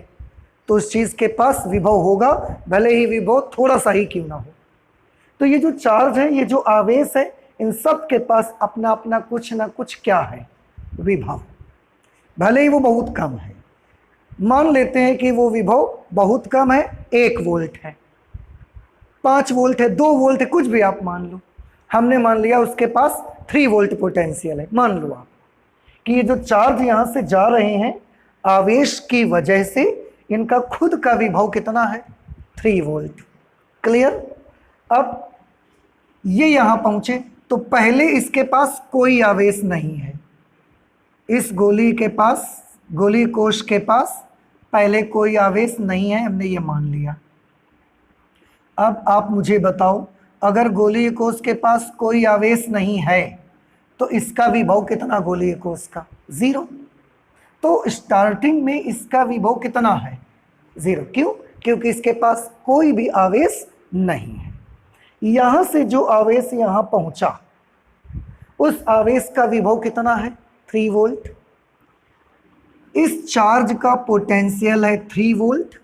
तो उस चीज़ के पास विभव होगा, भले ही विभव थोड़ा सा ही क्यों ना हो। तो ये जो चार्ज है, ये जो आवेश है, इन सब के पास अपना अपना कुछ ना कुछ क्या है, विभव। भले ही वो बहुत कम है, मान लेते हैं कि वो विभव बहुत कम है, 1 वोल्ट है, 5 वोल्ट है, 2 वोल्ट है, कुछ भी आप मान लो। हमने मान लिया उसके पास 3 वोल्ट पोटेंशियल है। मान लो आप कि ये जो चार्ज यहाँ से जा रहे हैं, आवेश की वजह से इनका खुद का विभव कितना है, 3 वोल्ट। क्लियर। अब ये यहाँ पहुँचे तो पहले इसके पास कोई आवेश नहीं है, इस गोली के पास, गोली कोश के पास पहले कोई आवेश नहीं है, हमने ये मान लिया। अब आप मुझे बताओ, अगर गोली कोश के पास कोई आवेश नहीं है तो इसका विभव कितना, गोली कोश का 0। तो स्टार्टिंग में इसका विभव कितना है, 0। क्यों? क्योंकि इसके पास कोई भी आवेश नहीं है। यहाँ से जो आवेश यहाँ पहुँचा, उस आवेश का विभव कितना है, 3 वोल्ट। इस चार्ज का पोटेंशियल है 3 वोल्ट,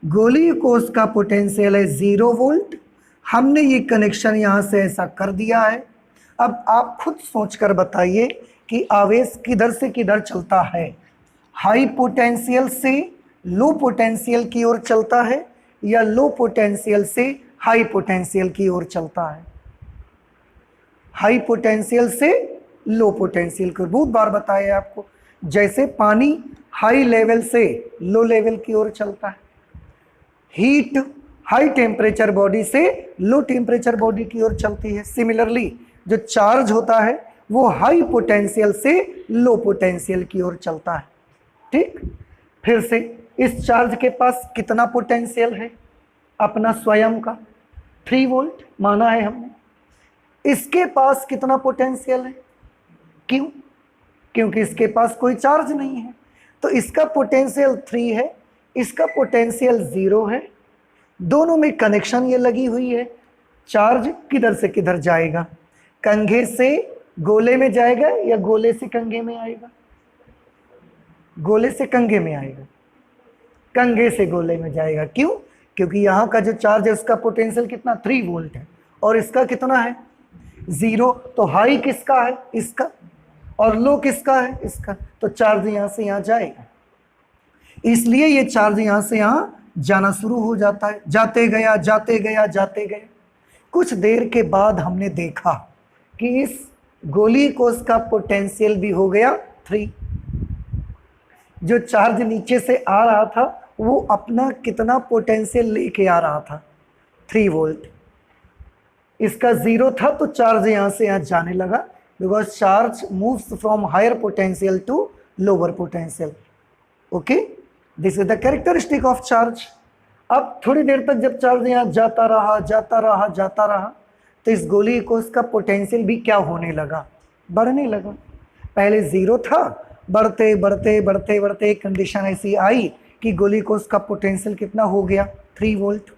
गोली कोश का पोटेंशियल है 0 वोल्ट। हमने ये कनेक्शन यहाँ से ऐसा कर दिया है। अब आप खुद सोचकर बताइए कि आवेश किधर से किधर चलता है, हाई पोटेंशियल से लो पोटेंशियल की ओर चलता है या लो पोटेंशियल से हाई पोटेंशियल की ओर चलता है? हाई पोटेंशियल से लो पोटेंशियल को बहुत बार बताया आपको। जैसे पानी हाई लेवल से लो लेवल की ओर चलता है, हीट हाई टेम्परेचर बॉडी से लो टेम्परेचर बॉडी की ओर चलती है। सिमिलरली जो चार्ज होता है वो हाई पोटेंशियल से लो पोटेंशियल की ओर चलता है। ठीक, फिर से इस चार्ज के पास कितना पोटेंशियल है? अपना स्वयं का 3 वोल्ट माना है हमने। इसके पास कितना पोटेंशियल है? क्यों? क्योंकि इसके पास कोई चार्ज नहीं है, तो इसका पोटेंशियल 3 है, इसका पोटेंशियल 0 है। दोनों में कनेक्शन ये लगी हुई है। चार्ज किधर से किधर जाएगा? कंघे से गोले में जाएगा या गोले से कंघे में आएगा? गोले से कंघे में आएगा, कंघे से गोले में जाएगा। क्यों? क्योंकि यहाँ का जो चार्ज है उसका पोटेंशियल कितना 3 वोल्ट है और इसका कितना है 0। तो हाई किसका है? इसका। और लो किसका है? इसका। तो चार्ज यहाँ से यहाँ जाएगा, इसलिए ये चार्ज यहाँ से यहाँ जाना शुरू हो जाता है। जाते गया जाते गया जाते गया। कुछ देर के बाद हमने देखा कि इस गोली कोष का पोटेंशियल भी हो गया 3। जो चार्ज नीचे से आ रहा था वो अपना कितना पोटेंशियल लेके आ रहा था? 3 वोल्ट। इसका 0 था तो चार्ज यहाँ से यहाँ जाने लगा, because charge moves from higher potential to lower potential. Okay, this is the characteristic of charge. अब थोड़ी देर तक जब चार्ज यहाँ जाता रहा जाता रहा जाता रहा तो इस गोली कोष का पोटेंशियल भी क्या होने लगा? बढ़ने लगा। पहले 0 था, बढ़ते बढ़ते बढ़ते बढ़ते एक कंडीशन ऐसी आई कि गोली कोष का पोटेंशियल कितना हो गया? 3 वोल्ट।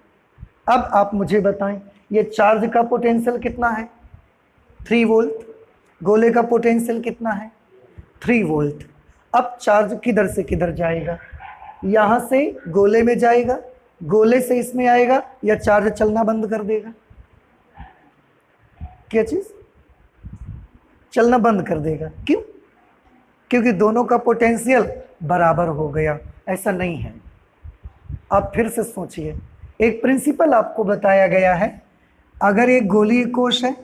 अब आप मुझे बताएं ये चार्ज का पोटेंशियल कितना है? 3 वोल्ट। गोले का पोटेंशियल कितना है? 3 वोल्ट। अब चार्ज किधर से किधर जाएगा? यहाँ से गोले में जाएगा, गोले से इसमें आएगा, या चार्ज चलना बंद कर देगा? क्या चीज? चलना बंद कर देगा। क्यों? क्योंकि दोनों का पोटेंशियल बराबर हो गया। ऐसा नहीं है। आप फिर से सोचिए, एक प्रिंसिपल आपको बताया गया है। अगर एक गोलीय कोश है,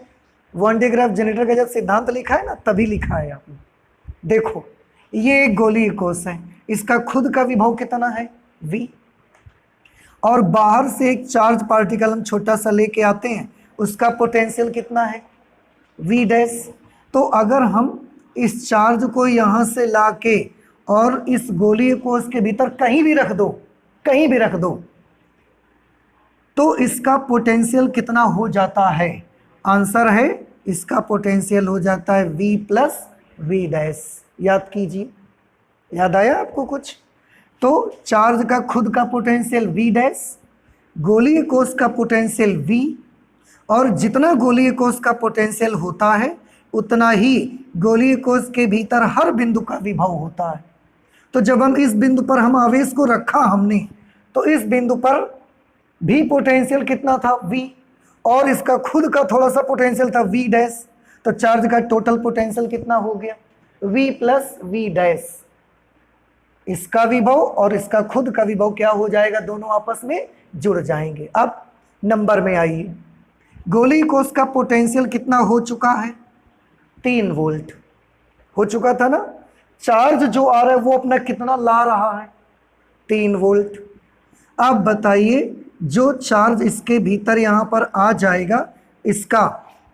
वॉन डे ग्राफ जनरेटर का जब सिद्धांत लिखा है ना तभी लिखा है आपने। देखो ये एक गोलीय कोश है, इसका खुद का विभव कितना है? V। और बाहर से एक चार्ज पार्टिकल हम छोटा सा लेके आते हैं, उसका पोटेंशियल कितना है? V dash. तो अगर हम इस चार्ज को यहाँ से लाके और इस गोलीय कोश के भीतर कहीं भी रख दो, कहीं भी रख दो, तो इसका पोटेंशियल कितना हो जाता है? आंसर है इसका पोटेंशियल हो जाता है V प्लस V डैश। याद कीजिए, याद आया आपको कुछ? तो चार्ज का खुद का पोटेंशियल V डैश, गोलीय कोश का पोटेंशियल V, और जितना गोलीय कोश का पोटेंशियल होता है उतना ही गोलीय कोश के भीतर हर बिंदु का विभव होता है। तो जब हम इस बिंदु पर हम आवेश को रखा हमने, तो इस बिंदु पर भी पोटेंशियल कितना था? V, और इसका खुद का थोड़ा सा पोटेंशियल था V डैश। तो चार्ज का टोटल पोटेंशियल कितना हो गया? V plus V dash. इसका विभव और इसका खुद का विभव क्या हो जाएगा? दोनों आपस में जुड़ जाएंगे। अब नंबर में आइए, गोलीय कोश का पोटेंशियल कितना हो चुका है? 3 वोल्ट हो चुका था ना। चार्ज जो आ रहा है वो अपना कितना ला रहा है? 3 वोल्ट। अब बताइए जो चार्ज इसके भीतर यहाँ पर आ जाएगा, इसका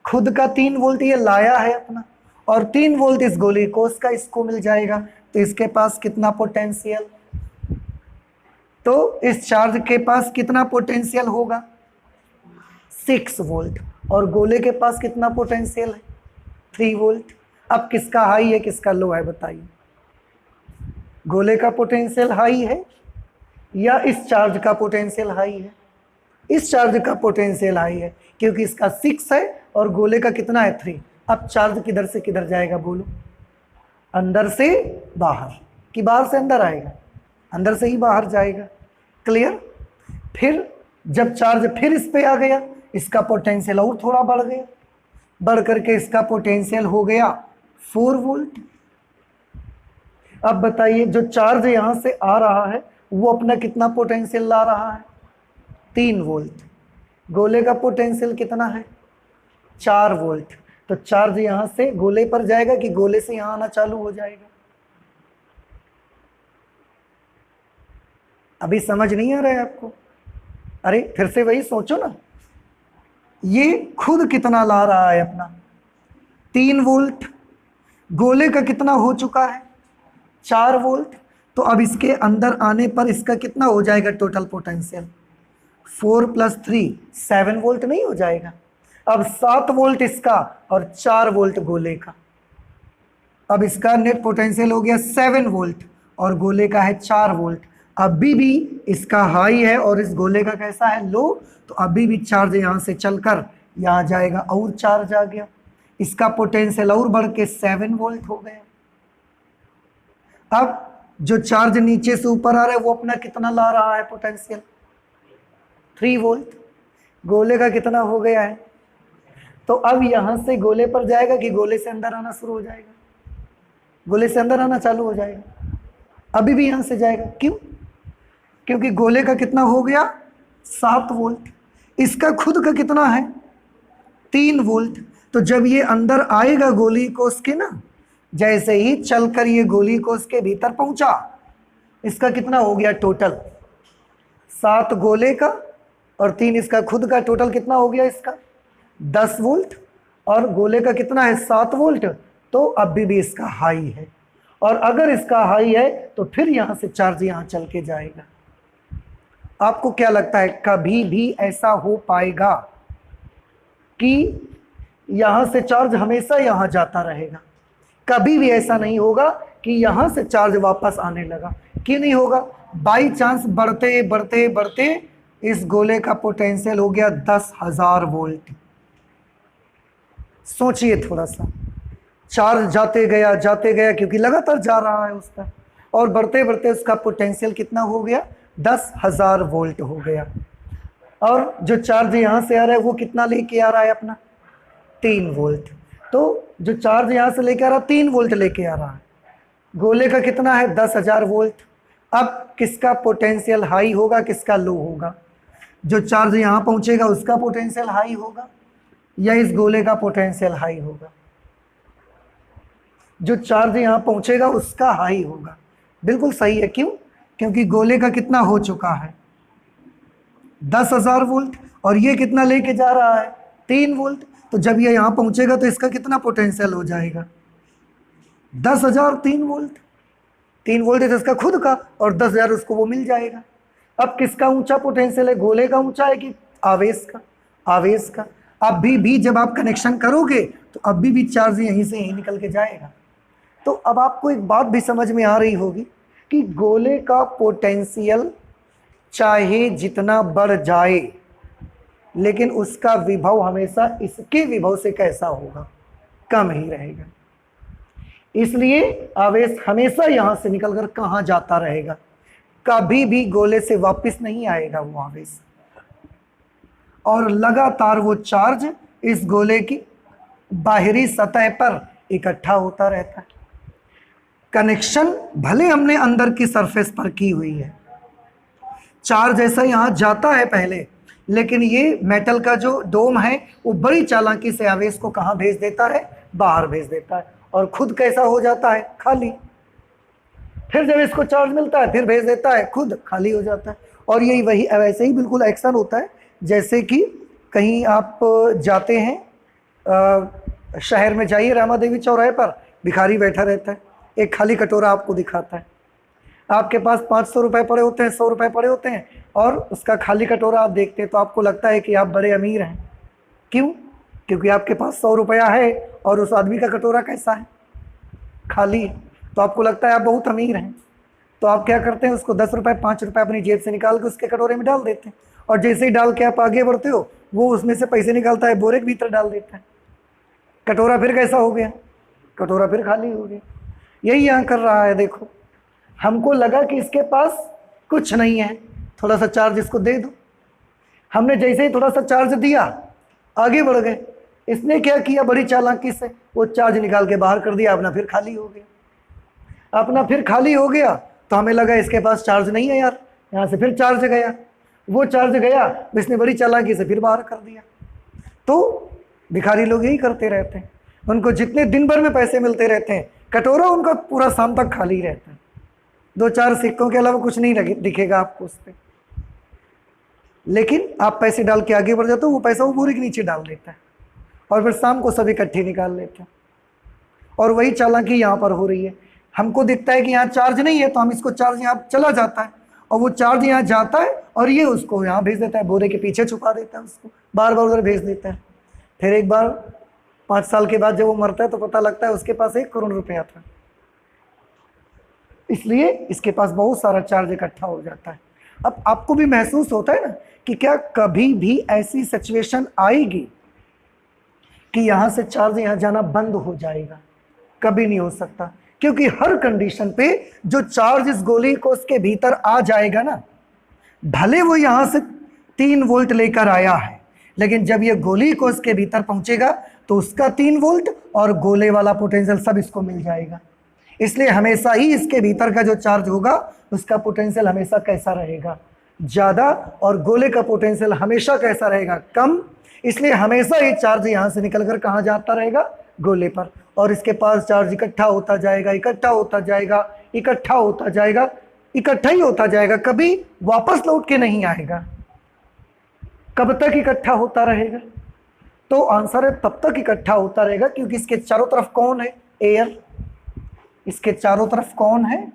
खुद का 3 वोल्ट ये लाया है अपना, और 3 वोल्ट इस गोलीय कोश का इसको मिल जाएगा। तो इसके पास कितना पोटेंशियल? तो इस चार्ज के पास कितना पोटेंशियल होगा? 6 वोल्ट। और गोले के पास कितना पोटेंशियल है? 3 वोल्ट। अब किसका हाई है किसका लो है बताइए? गोले का पोटेंशियल हाई है या इस चार्ज का पोटेंशियल हाई है? इस चार्ज का पोटेंशियल हाई है, क्योंकि इसका 6 है और गोले का कितना है? 3। अब चार्ज किधर से किधर जाएगा बोलो? अंदर से बाहर कि बाहर से अंदर आएगा? अंदर से ही बाहर जाएगा। क्लियर? फिर जब चार्ज फिर इस पे आ गया, इसका पोटेंशियल और थोड़ा बढ़ गया, बढ़ करके इसका पोटेंशियल हो गया 4 वोल्ट। अब बताइए जो चार्ज यहां से आ रहा है वो अपना कितना पोटेंशियल ला रहा है? 3 वोल्ट। गोले का पोटेंशियल कितना है? 4 वोल्ट। तो चार्ज यहां से गोले पर जाएगा कि गोले से यहां आना चालू हो जाएगा? अभी समझ नहीं आ रहा है आपको? अरे फिर से वही सोचो ना, ये खुद कितना ला रहा है अपना? 3 वोल्ट। गोले का कितना हो चुका है? 4 वोल्ट। तो अब इसके अंदर आने पर इसका कितना हो जाएगा टोटल पोटेंशियल? 4 + 3 7 वोल्ट नहीं हो जाएगा? अब 7 वोल्ट इसका और 4 वोल्ट गोले का। अब इसका नेट पोटेंशियल हो गया 7 वोल्ट और गोले का है 4 वोल्ट। अभी भी इसका हाई है और इस गोले का कैसा है? लो। तो अभी भी चार्ज यहां से चलकर यहां जाएगा और चार्ज आ गया, इसका पोटेंशियल और बढ़ के 7 वोल्ट हो गया। अब जो चार्ज नीचे से ऊपर आ रहा है वो अपना कितना ला रहा है पोटेंशियल? 3 वोल्ट। गोले का कितना हो गया है? तो अब यहां से गोले पर जाएगा कि गोले से अंदर आना शुरू हो जाएगा? गोले से अंदर आना चालू हो जाएगा। अभी भी यहां से जाएगा, क्यों? क्योंकि गोले का कितना हो गया? 7 वोल्ट। इसका खुद का कितना है? 3 वोल्ट। तो जब ये अंदर आएगा गोली कोस के ना, जैसे ही चलकर ये गोली कोस के भीतर पहुंचा, इसका कितना हो गया टोटल? 7 गोले का और 3 इसका खुद का, टोटल कितना हो गया इसका? 10 वोल्ट। और गोले का कितना है? 7 वोल्ट। तो अभी भी इसका हाई है, और अगर इसका हाई है तो फिर यहां से चार्ज यहां चल के जाएगा। आपको क्या लगता है कभी भी ऐसा हो पाएगा कि यहां से चार्ज हमेशा यहां जाता रहेगा? कभी भी ऐसा नहीं होगा कि यहां से चार्ज वापस आने लगा। क्यों नहीं होगा? बाई चांस बढ़ते बढ़ते बढ़ते इस गोले का पोटेंशियल हो गया 10,000 वोल्ट। सोचिए थोड़ा सा, चार्ज जाते गया क्योंकि लगातार जा रहा है उसका, और बढ़ते बढ़ते उसका पोटेंशियल कितना हो गया? 10,000 वोल्ट हो गया। और जो चार्ज यहां से आ रहा है वो कितना लेके आ रहा है अपना? 3 वोल्ट। तो जो चार्ज यहां से लेके आ रहा है 3 वोल्ट लेके आ रहा है। गोले का कितना है? 10,000 वोल्ट। अब किसका पोटेंशियल हाई होगा, किसका लो होगा? जो चार्ज यहां पहुंचेगा उसका पोटेंशियल हाई होगा या इस गोले का पोटेंशियल हाई होगा? जो चार्ज यहां पहुंचेगा उसका हाई होगा। बिल्कुल सही है। क्यों? क्योंकि गोले का कितना हो चुका है? 10,000 वोल्ट, और ये कितना लेके जा रहा है? 3 वोल्ट। तो जब ये यहां पहुंचेगा तो इसका कितना पोटेंशियल हो जाएगा? 10,000 3 वोल्ट। 3 वोल्ट है तो इसका खुद का, और 10,000 उसको वो मिल जाएगा। अब किसका ऊंचा पोटेंशियल है? गोले का ऊंचा है कि आवेश का? आवेश का। अभी भी जब आप कनेक्शन करोगे तो अभी भी चार्ज यहीं से यहीं निकल के जाएगा। तो अब आपको एक बात भी समझ में आ रही होगी कि गोले का पोटेंशियल चाहे जितना बढ़ जाए, लेकिन उसका विभव हमेशा इसके विभव से कैसा होगा? कम ही रहेगा। इसलिए आवेश हमेशा यहां से निकलकर कहां जाता रहेगा? कभी भी गोले से वापस नहीं आएगा वो आवेश, और लगातार वो चार्ज इस गोले की बाहरी सतह पर इकट्ठा होता रहता है। कनेक्शन भले हमने अंदर की सरफेस पर की हुई है, चार्ज ऐसा यहां जाता है पहले, लेकिन ये मेटल का जो डोम है वो बड़ी चालाकी से आवेश को कहां भेज देता है? बाहर भेज देता है, और खुद कैसा हो जाता है? खाली। फिर जब इसको चार्ज मिलता है फिर भेज देता है, खुद खाली हो जाता है। और यही वही वैसे ही बिल्कुल एक्शन होता है, जैसे कि कहीं आप जाते हैं, शहर में जाइए, रामा देवी चौराहे पर भिखारी बैठा रहता है, एक खाली कटोरा आपको दिखाता है। आपके पास 500 रुपये पड़े होते हैं, 100 रुपये पड़े होते हैं, और उसका खाली कटोरा आप देखते हैं तो आपको लगता है कि आप बड़े अमीर हैं। क्यों? क्योंकि आपके पास 100 रुपया है और उस आदमी का कटोरा कैसा है? खाली। तो आपको लगता है आप बहुत अमीर हैं। तो आप क्या करते हैं? उसको 10 रुपये 5 रुपये अपनी जेब से निकाल के उसके कटोरे में डाल देते हैं, और जैसे ही डाल के आप आगे बढ़ते हो वो उसमें से पैसे निकालता है, बोरे के भीतर डाल देता है। कटोरा फिर कैसा हो गया? कटोरा फिर खाली हो गया। यही यहाँ कर रहा है। देखो, हमको लगा कि इसके पास कुछ नहीं है, थोड़ा सा चार्ज इसको दे दो, हमने जैसे ही थोड़ा सा चार्ज दिया आगे बढ़ गए। इसने क्या किया, बड़ी चालाकी से वो चार्ज निकाल के बाहर कर दिया, अपना फिर खाली हो गया। अपना फिर खाली हो गया तो हमें लगा इसके पास चार्ज नहीं है यार, यहाँ से फिर चार्ज गया, वो चार्ज गया, इसने बड़ी चालाकी से फिर बाहर कर दिया। तो भिखारी लोग यही करते रहते हैं, उनको जितने दिन भर में पैसे मिलते रहते हैं, कटोरा उनका पूरा शाम तक खाली रहता है, 2-4 सिक्कों के अलावा कुछ नहीं दिखेगा आपको उस पर। लेकिन आप पैसे डाल के आगे बढ़ जाते हो, वो पैसा वो बोरे के नीचे डाल देता है और फिर शाम को सब इकट्ठे निकाल लेते हैं। और वही चालाकी यहाँ पर हो रही है। हमको दिखता है कि यहाँ चार्ज नहीं है तो हम इसको चार्ज यहाँ चला जाता है, और वो चार्ज यहाँ जाता है और ये उसको यहाँ भेज देता है, बोरे के पीछे छुपा देता है, उसको बार बार उधर भेज देता है। फिर एक बार 5 साल के बाद जब वो मरता है तो पता लगता है उसके पास 1 करोड़ रुपया था, इसलिए इसके पास बहुत सारा चार्ज इकट्ठा हो जाता है। अब आपको भी महसूस होता है ना कि क्या कभी भी ऐसी सिचुएशन आएगी कि यहां से चार्ज यहां जाना बंद हो जाएगा? कभी नहीं हो सकता, क्योंकि हर कंडीशन पे जो चार्ज इस गोली को उसके भीतर आ जाएगा ना, भले वो यहां से 3 वोल्ट लेकर आया है, लेकिन जब ये गोली को उसके भीतर पहुंचेगा तो उसका 3 वोल्ट और गोले वाला पोटेंशियल सब इसको मिल जाएगा। इसलिए हमेशा ही इसके भीतर का जो चार्ज होगा उसका पोटेंशियल हमेशा कैसा रहेगा? ज़्यादा, और गोले का पोटेंशियल हमेशा कैसा रहेगा? कम। इसलिए हमेशा ये चार्ज यहाँ से निकल कर कहाँ जाता रहेगा? गोले पर, और इसके पास चार्ज इकट्ठा होता जाएगा, इकट्ठा होता जाएगा, इकट्ठा होता जाएगा, इकट्ठा ही होता जाएगा, कभी वापस लौट के नहीं आएगा। कब तक इकट्ठा होता रहेगा? तो आंसर है तब तक इकट्ठा होता रहेगा क्योंकि इसके चारों तरफ कौन है? एयर। इसके चारों तरफ कौन है?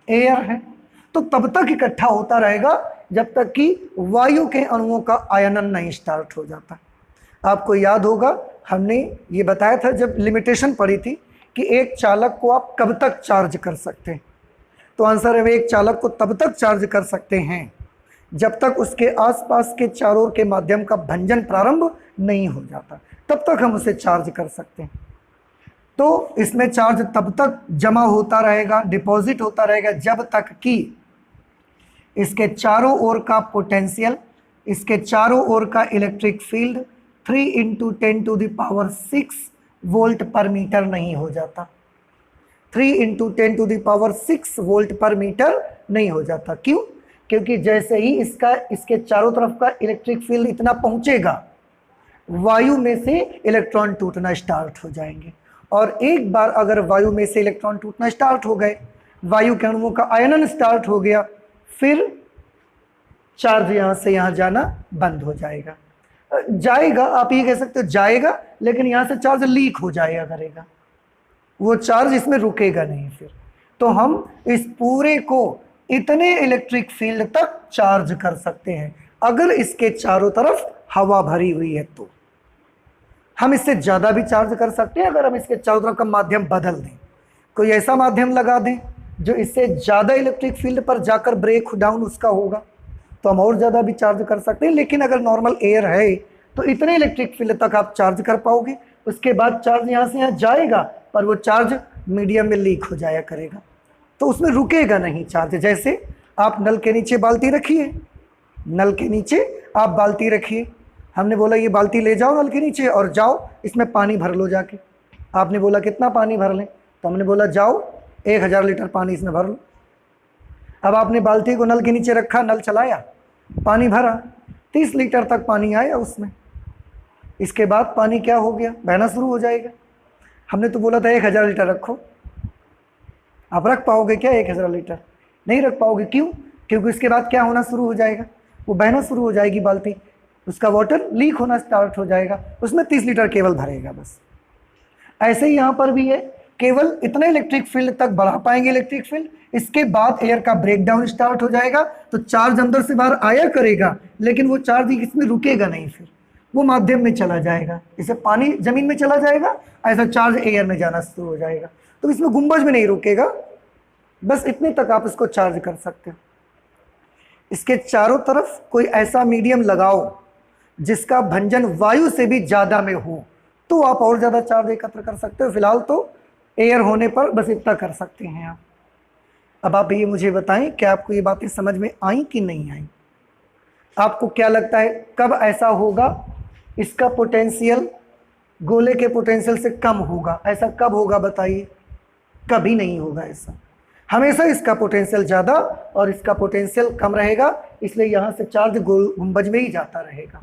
एयर है। तो तब तक इकट्ठा होता रहेगा जब तक कि वायु के अणुओं का आयनन नहीं स्टार्ट हो जाता। आपको याद होगा हमने ये बताया था जब लिमिटेशन पड़ी थी कि एक चालक को आप कब तक चार्ज कर सकते हैं, तो आंसर है एक चालक को तब तक चार्ज कर सकते हैं जब तक उसके आसपास के चारों के माध्यम का भंजन प्रारंभ नहीं हो जाता, तब तक हम उसे चार्ज कर सकते हैं। तो इसमें चार्ज तब तक जमा होता रहेगा, डिपॉजिट होता रहेगा जब तक कि इसके चारों ओर का पोटेंशियल, इसके चारों ओर का इलेक्ट्रिक फील्ड 3 × 10⁶ वोल्ट पर मीटर नहीं हो जाता। 3 × 10⁶ वोल्ट पर मीटर नहीं हो जाता। क्यों? क्योंकि जैसे ही इसके चारों तरफ का इलेक्ट्रिक फील्ड इतना पहुंचेगा, वायु में से इलेक्ट्रॉन टूटना स्टार्ट हो जाएंगे, और एक बार अगर वायु में से इलेक्ट्रॉन टूटना स्टार्ट हो गए, वायु के अणुओं का आयनन स्टार्ट हो गया, फिर चार्ज यहां से यहां जाना बंद हो जाएगा। जाएगा, आप ये कह सकते हो जाएगा, लेकिन यहां से चार्ज लीक हो जाएगा करेगा, वो चार्ज इसमें रुकेगा नहीं। फिर तो हम इस पूरे को इतने इलेक्ट्रिक फील्ड तक चार्ज कर सकते हैं अगर इसके चारों तरफ हवा भरी हुई है। तो हम इससे ज़्यादा भी चार्ज कर सकते हैं अगर हम इसके चारों तरफ का माध्यम बदल दें, कोई ऐसा माध्यम लगा दें जो इससे ज़्यादा इलेक्ट्रिक फील्ड पर जाकर ब्रेक डाउन उसका होगा, तो हम और ज़्यादा भी चार्ज कर सकते हैं। लेकिन अगर नॉर्मल एयर है तो इतने इलेक्ट्रिक फील्ड तक आप चार्ज कर पाओगे, उसके बाद चार्ज यहाँ से यहाँ जाएगा पर वो चार्ज मीडियम में लीक हो जाया करेगा, तो उसमें रुकेगा नहीं चार्ज। जैसे आप नल के नीचे बाल्टी रखिए, नल के नीचे आप बाल्टी रखिए, हमने बोला ये बाल्टी ले जाओ नल के नीचे और जाओ इसमें पानी भर लो जाके। आपने बोला कितना पानी भर लें, तो हमने बोला जाओ 1000 लीटर पानी इसमें भर लो। अब आपने बाल्टी को नल के नीचे रखा, नल चलाया, पानी भरा, 30 लीटर तक पानी आया उसमें। इसके बाद पानी क्या हो गया? बहना शुरू हो जाएगा। हमने तो बोला था 1000 लीटर रखो, आप रख पाओगे क्या 1000 लीटर? नहीं रख पाओगे। क्यों? क्योंकि इसके बाद क्या होना शुरू हो जाएगा? वो बहना शुरू हो जाएगी बाल्टी, उसका वाटर लीक होना स्टार्ट हो जाएगा, उसमें 30 लीटर केवल भरेगा बस। ऐसे ही यहाँ पर भी है, केवल इतने इलेक्ट्रिक फील्ड तक बढ़ा पाएंगे इलेक्ट्रिक फील्ड, इसके बाद एयर का ब्रेकडाउन स्टार्ट हो जाएगा, तो चार्ज अंदर से बाहर आया करेगा, लेकिन वो चार्ज इसमें रुकेगा नहीं, फिर वो माध्यम में चला जाएगा। जैसे पानी जमीन में चला जाएगा, ऐसा चार्ज एयर में जाना शुरू हो जाएगा, तो इसमें गुंबज में नहीं रुकेगा, बस इतने तक आप इसको चार्ज कर सकते हो। इसके चारों तरफ कोई ऐसा मीडियम लगाओ जिसका भंजन वायु से भी ज़्यादा में हो, तो आप और ज़्यादा चार्ज एकत्र कर सकते हो। फिलहाल तो एयर होने पर बस इतना कर सकते हैं आप। अब आप ये मुझे बताएं कि आपको ये बातें समझ में आई कि नहीं आई? आपको क्या लगता है कब ऐसा होगा? इसका पोटेंशियल गोले के पोटेंशियल से कम होगा। ऐसा कब होगा बताइए? कभी नहीं होगा ऐसा। हमेशा इसका पोटेंशियल ज़्यादा और इसका पोटेंशियल कम रहेगा, इसलिए यहाँ से चार्ज गोल गुंबज में ही जाता रहेगा।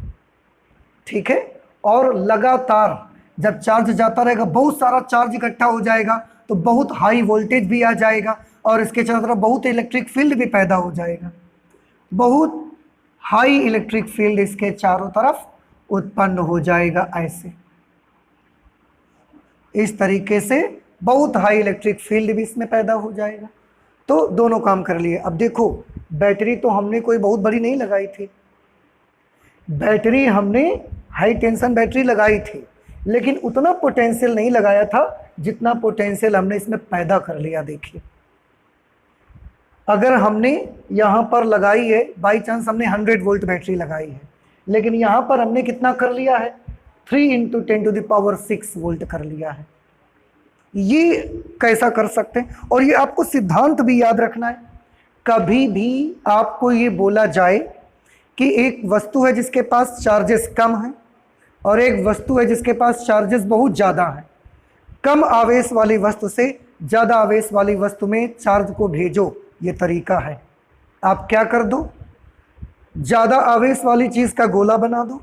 ठीक है, और लगातार जब चार्ज जाता रहेगा, बहुत सारा चार्ज इकट्ठा हो जाएगा, तो बहुत हाई वोल्टेज भी आ जाएगा और इसके चारों तरफ बहुत इलेक्ट्रिक फील्ड भी पैदा हो जाएगा। बहुत हाई इलेक्ट्रिक फील्ड इसके चारों तरफ उत्पन्न हो जाएगा। ऐसे इस तरीके से बहुत हाई इलेक्ट्रिक फील्ड भी इसमें पैदा हो जाएगा। तो दोनों काम कर लिए। अब देखो, बैटरी तो हमने कोई बहुत बड़ी नहीं लगाई थी, बैटरी हमने हाई टेंशन बैटरी लगाई थी, लेकिन उतना पोटेंशियल नहीं लगाया था जितना पोटेंशियल हमने इसमें पैदा कर लिया। देखिए, अगर हमने यहाँ पर लगाई है, बाई चांस हमने 100 वोल्ट बैटरी लगाई है, लेकिन यहाँ पर हमने कितना कर लिया है? 3 × 10⁶ वोल्ट कर लिया है। ये कैसा कर सकते हैं? और ये आपको सिद्धांत भी याद रखना है। कभी भी आपको ये बोला जाए कि एक वस्तु है जिसके पास चार्जेस कम हैं और एक वस्तु है जिसके पास चार्जेस बहुत ज़्यादा हैं, कम आवेश वाली वस्तु से ज़्यादा आवेश वाली वस्तु में चार्ज को भेजो, ये तरीका है। आप क्या कर दो, ज़्यादा आवेश वाली चीज़ का गोला बना दो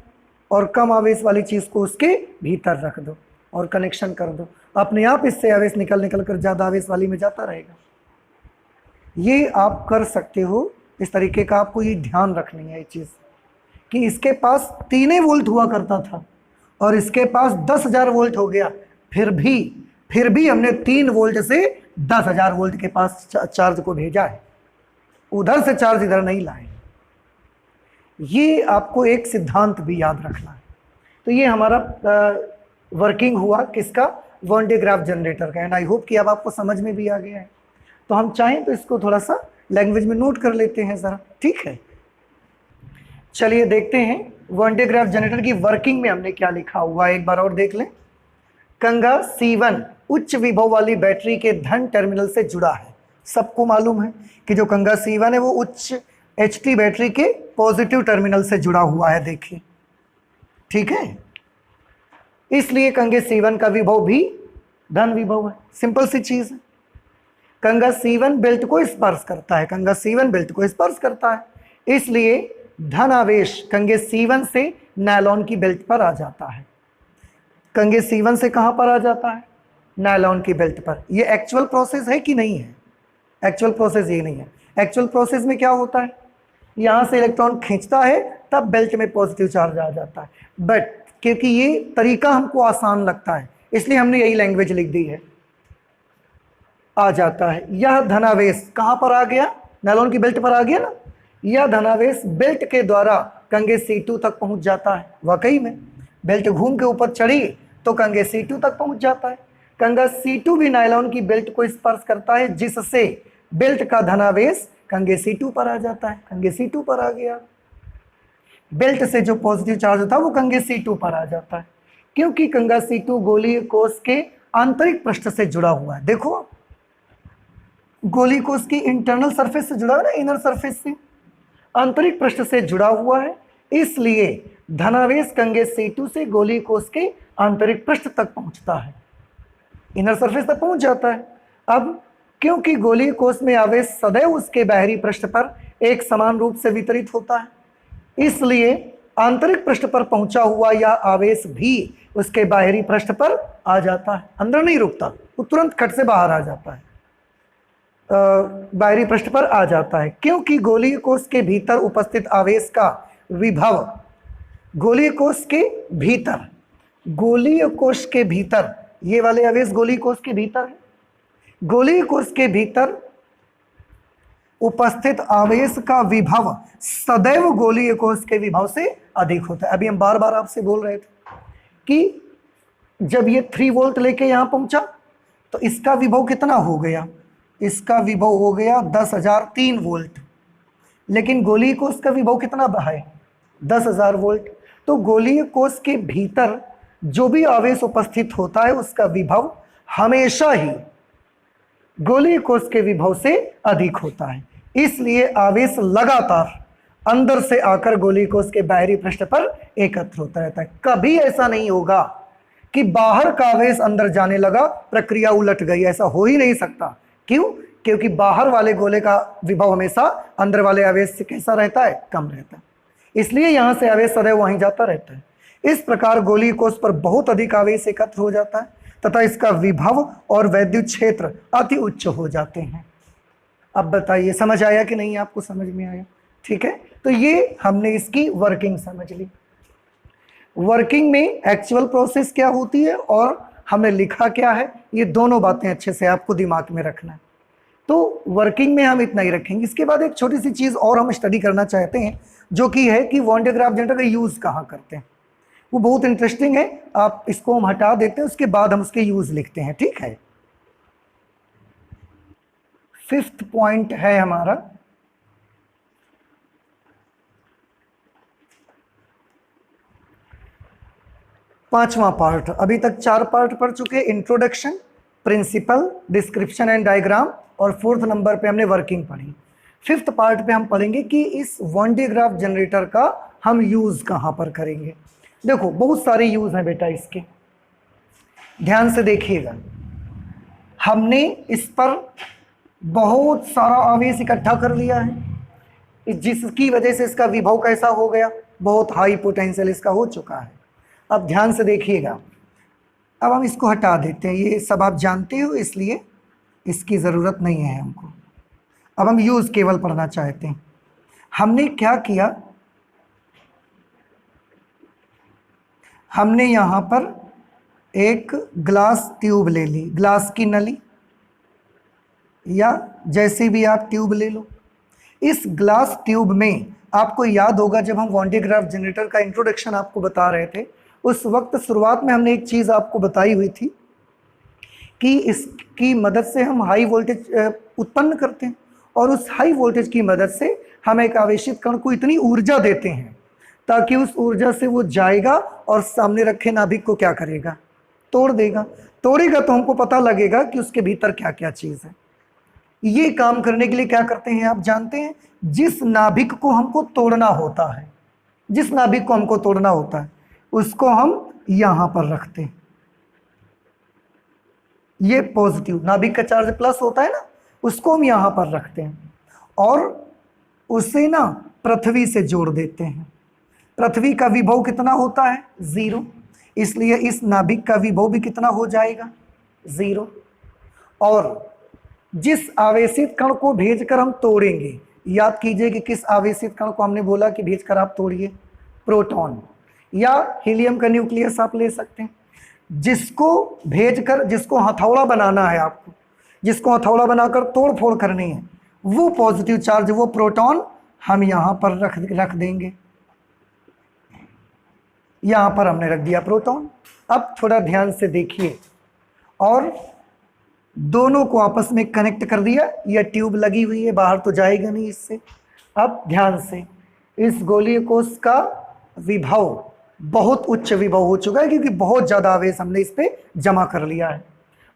और कम आवेश वाली चीज़ को उसके भीतर रख दो और कनेक्शन कर दो, अपने आप इससे आवेश निकल कर ज़्यादा आवेश वाली में जाता रहेगा। ये आप कर सकते हो। इस तरीके का आपको ये ध्यान रखनी है ये चीज़ कि इसके पास 3 वोल्ट हुआ करता था और इसके पास 10,000 वोल्ट हो गया, फिर भी हमने 3 वोल्ट से 10,000 वोल्ट के पास चार्ज को भेजा है, उधर से चार्ज इधर नहीं लाए। ये आपको एक सिद्धांत भी याद रखना है। तो ये हमारा वर्किंग हुआ किसका? वॉन डे ग्राफ जनरेटर का। एंड आई होप कि अब आपको समझ में भी आ गया है। तो हम चाहें तो इसको थोड़ा सा लैंग्वेज में नोट कर लेते हैं ज़रा, ठीक है? चलिए देखते हैं वॉन डे ग्राफ जनरेटर की वर्किंग में हमने क्या लिखा हुआ है, एक बार और देख लें। कंगा C1 उच्च विभव वाली बैटरी के धन टर्मिनल से जुड़ा है। सबको मालूम है कि जो कंगा C1 है वो उच्च HT बैटरी के पॉजिटिव टर्मिनल से जुड़ा हुआ है। देखिए, ठीक है, इसलिए कंगे C1 का विभव भी धन विभव है। सिंपल सी चीज है। कंगा C1 बेल्ट को स्पर्श करता है, कंगा C1 बेल्ट को स्पर्श करता है, इसलिए धन आवेश कंगे C1 से नायलॉन की बेल्ट पर आ जाता है। कंगे C1 से कहां पर आ जाता है? नायलॉन की बेल्ट पर। ये एक्चुअल प्रोसेस है कि नहीं है? एक्चुअल प्रोसेस ये नहीं है। एक्चुअल प्रोसेस में क्या होता है? यहाँ से इलेक्ट्रॉन खींचता है, तब बेल्ट में पॉजिटिव चार्ज आ जाता है। बट क्योंकि ये तरीका हमको आसान लगता है, इसलिए हमने यही लैंग्वेज लिख दी है, आ जाता है। यह धनावेश कहाँ पर आ गया? नायलॉन की बेल्ट पर आ गया ना। यह धनावेश बेल्ट के द्वारा कंगे C2 तक पहुँच जाता है। वाकई में बेल्ट घूम के ऊपर चढ़ी तो कंगे C2 तक पहुँच जाता है। कंगा C2 भी नायलॉन की बेल्ट को स्पर्श करता है, जिससे बेल्ट का धनावेश कंगे C2 पर आ जाता है। कंगे C2 पर आ गया। बेल्ट से जो पॉजिटिव चार्ज था वो कंगे C2 पर आ जाता है, क्योंकि कंगा C2 गोलीय कोश के आंतरिक पृष्ठ से जुड़ा हुआ है। देखो, गोलीय कोश की इंटरनल सरफेस से जुड़ा है ना, इनर सरफेस से, आंतरिक पृष्ठ से जुड़ा हुआ है, इसलिए धनावेश कंगे C2 से गोलीय कोश के आंतरिक पृष्ठ तक पहुंचता है, इनर सरफेस तक पहुंच जाता है। अब क्योंकि गोलीय कोश में आवेश सदैव उसके बाहरी पृष्ठ पर एक समान रूप से वितरित होता है, इसलिए आंतरिक पृष्ठ पर पहुंचा हुआ यह आवेश भी उसके बाहरी पृष्ठ पर आ जाता है, अंदर नहीं रुकता, वो तुरंत खट से बाहर आ जाता है, बाहरी पृष्ठ पर आ जाता है। क्योंकि गोलीय कोश के भीतर उपस्थित आवेश का विभव, गोलीय कोश के भीतर, गोलीय कोश के भीतर, ये वाले आवेश गोलीय कोश के भीतर है, गोलीय कोश के भीतर उपस्थित आवेश का विभव सदैव गोलीय कोश के विभव से अधिक होता है। अभी हम बार बार आपसे बोल रहे थे कि जब ये 3 वोल्ट लेके यहाँ पहुंचा तो इसका विभव कितना हो गया? इसका विभव हो गया 10,003 वोल्ट, लेकिन गोलीय कोश का विभव कितना है? 10,000 वोल्ट। तो गोलीय कोश के भीतर जो भी आवेश उपस्थित होता है उसका विभव हमेशा ही गोलीय कोश के विभव से अधिक होता है, इसलिए आवेश लगातार अंदर से आकर गोली को उसके बाहरी पृष्ठ पर एकत्र होता रहता है। कभी ऐसा नहीं होगा कि बाहर का आवेश अंदर जाने लगा, प्रक्रिया उलट गई, ऐसा हो ही नहीं सकता। क्यों? क्योंकि बाहर वाले गोले का विभव हमेशा अंदर वाले आवेश से कैसा रहता है? कम रहता है। इसलिए यहां से आवेश सदैव वहीं जाता रहता है। इस प्रकार गोली कोष पर बहुत अधिक आवेश एकत्र हो जाता है तथा इसका विभव और वैद्युत क्षेत्र अति उच्च हो जाते हैं। अब बताइए समझ आया कि नहीं? आपको समझ में आया? ठीक है, तो ये हमने इसकी वर्किंग समझ ली। वर्किंग में एक्चुअल प्रोसेस क्या होती है और हमने लिखा क्या है, ये दोनों बातें अच्छे से आपको दिमाग में रखना है। तो वर्किंग में हम इतना ही रखेंगे। इसके बाद एक छोटी सी चीज़ और हम स्टडी करना चाहते हैं, जो कि है कि वॉन डे ग्राफ जनरेटर का यूज़ कहाँ करते हैं। वो बहुत इंटरेस्टिंग है, आप इसको हम हटा देते हैं, उसके बाद हम उसके यूज़ लिखते हैं। ठीक है, 5th पॉइंट है हमारा पांचवा पार्ट। अभी तक 4 पार्ट पढ़ चुके हैं, introduction, principle, description and diagram, और 4th नंबर पे हमने वर्किंग पढ़ी। 5th पार्ट पे हम पढ़ेंगे कि इस वॉन डे ग्राफ जनरेटर का हम यूज़ कहाँ पर करेंगे। देखो बहुत सारे यूज़ हैं बेटा इसके, ध्यान से देखिएगा। हमने इस पर बहुत सारा आवेश इकट्ठा कर लिया है, जिसकी वजह से इसका विभव कैसा हो गया, बहुत हाई पोटेंशियल इसका हो चुका है। अब ध्यान से देखिएगा, अब हम इसको हटा देते हैं, ये सब आप जानते हो इसलिए इसकी ज़रूरत नहीं है हमको। अब हम यूज़ केवल पढ़ना चाहते हैं। हमने क्या किया, हमने यहाँ पर एक ग्लास ट्यूब ले ली, ग्लास की नली या जैसे भी आप ट्यूब ले लो। इस ग्लास ट्यूब में आपको याद होगा जब हम वॉन डे ग्राफ जनरेटर का इंट्रोडक्शन आपको बता रहे थे, उस वक्त शुरुआत में हमने एक चीज़ आपको बताई हुई थी कि इसकी मदद से हम हाई वोल्टेज उत्पन्न करते हैं, और उस हाई वोल्टेज की मदद से हम एक आवेशित कण को इतनी ऊर्जा देते हैं ताकि उस ऊर्जा से वो जाएगा और सामने रखे नाभिक को क्या करेगा, तोड़ देगा। तोड़ेगा तो हमको पता लगेगा कि उसके भीतर क्या क्या चीज़ है। ये काम करने के लिए क्या करते हैं आप जानते हैं, जिस नाभिक को हमको तोड़ना होता है, जिस नाभिक को हमको तोड़ना होता है उसको हम यहां पर रखते हैं। ये पॉजिटिव नाभिक का चार्ज प्लस होता है ना, उसको हम यहां पर रखते हैं और उसे ना पृथ्वी से जोड़ देते हैं। पृथ्वी का विभव कितना होता है, 0, इसलिए इस नाभिक का विभव भी कितना हो जाएगा, 0। और जिस आवेशित कण को भेजकर हम तोड़ेंगे, याद कीजिए कि किस आवेशित कण को हमने बोला कि भेजकर आप तोड़िए, प्रोटॉन या हीलियम का न्यूक्लियस आप ले सकते हैं। जिसको भेजकर, जिसको हथौड़ा बनाना है आपको, जिसको हथौड़ा बनाकर तोड़ फोड़ करनी है, वो पॉजिटिव चार्ज, वो प्रोटॉन हम यहाँ पर रख देंगे। यहाँ पर हमने रख दिया प्रोटॉन। अब थोड़ा ध्यान से देखिए, और दोनों को आपस में कनेक्ट कर दिया। यह ट्यूब लगी हुई है, बाहर तो जाएगा नहीं इससे। अब ध्यान से, इस गोलीय कोष का विभव बहुत उच्च विभव हो चुका है क्योंकि बहुत ज़्यादा आवेश हमने इस पर जमा कर लिया है।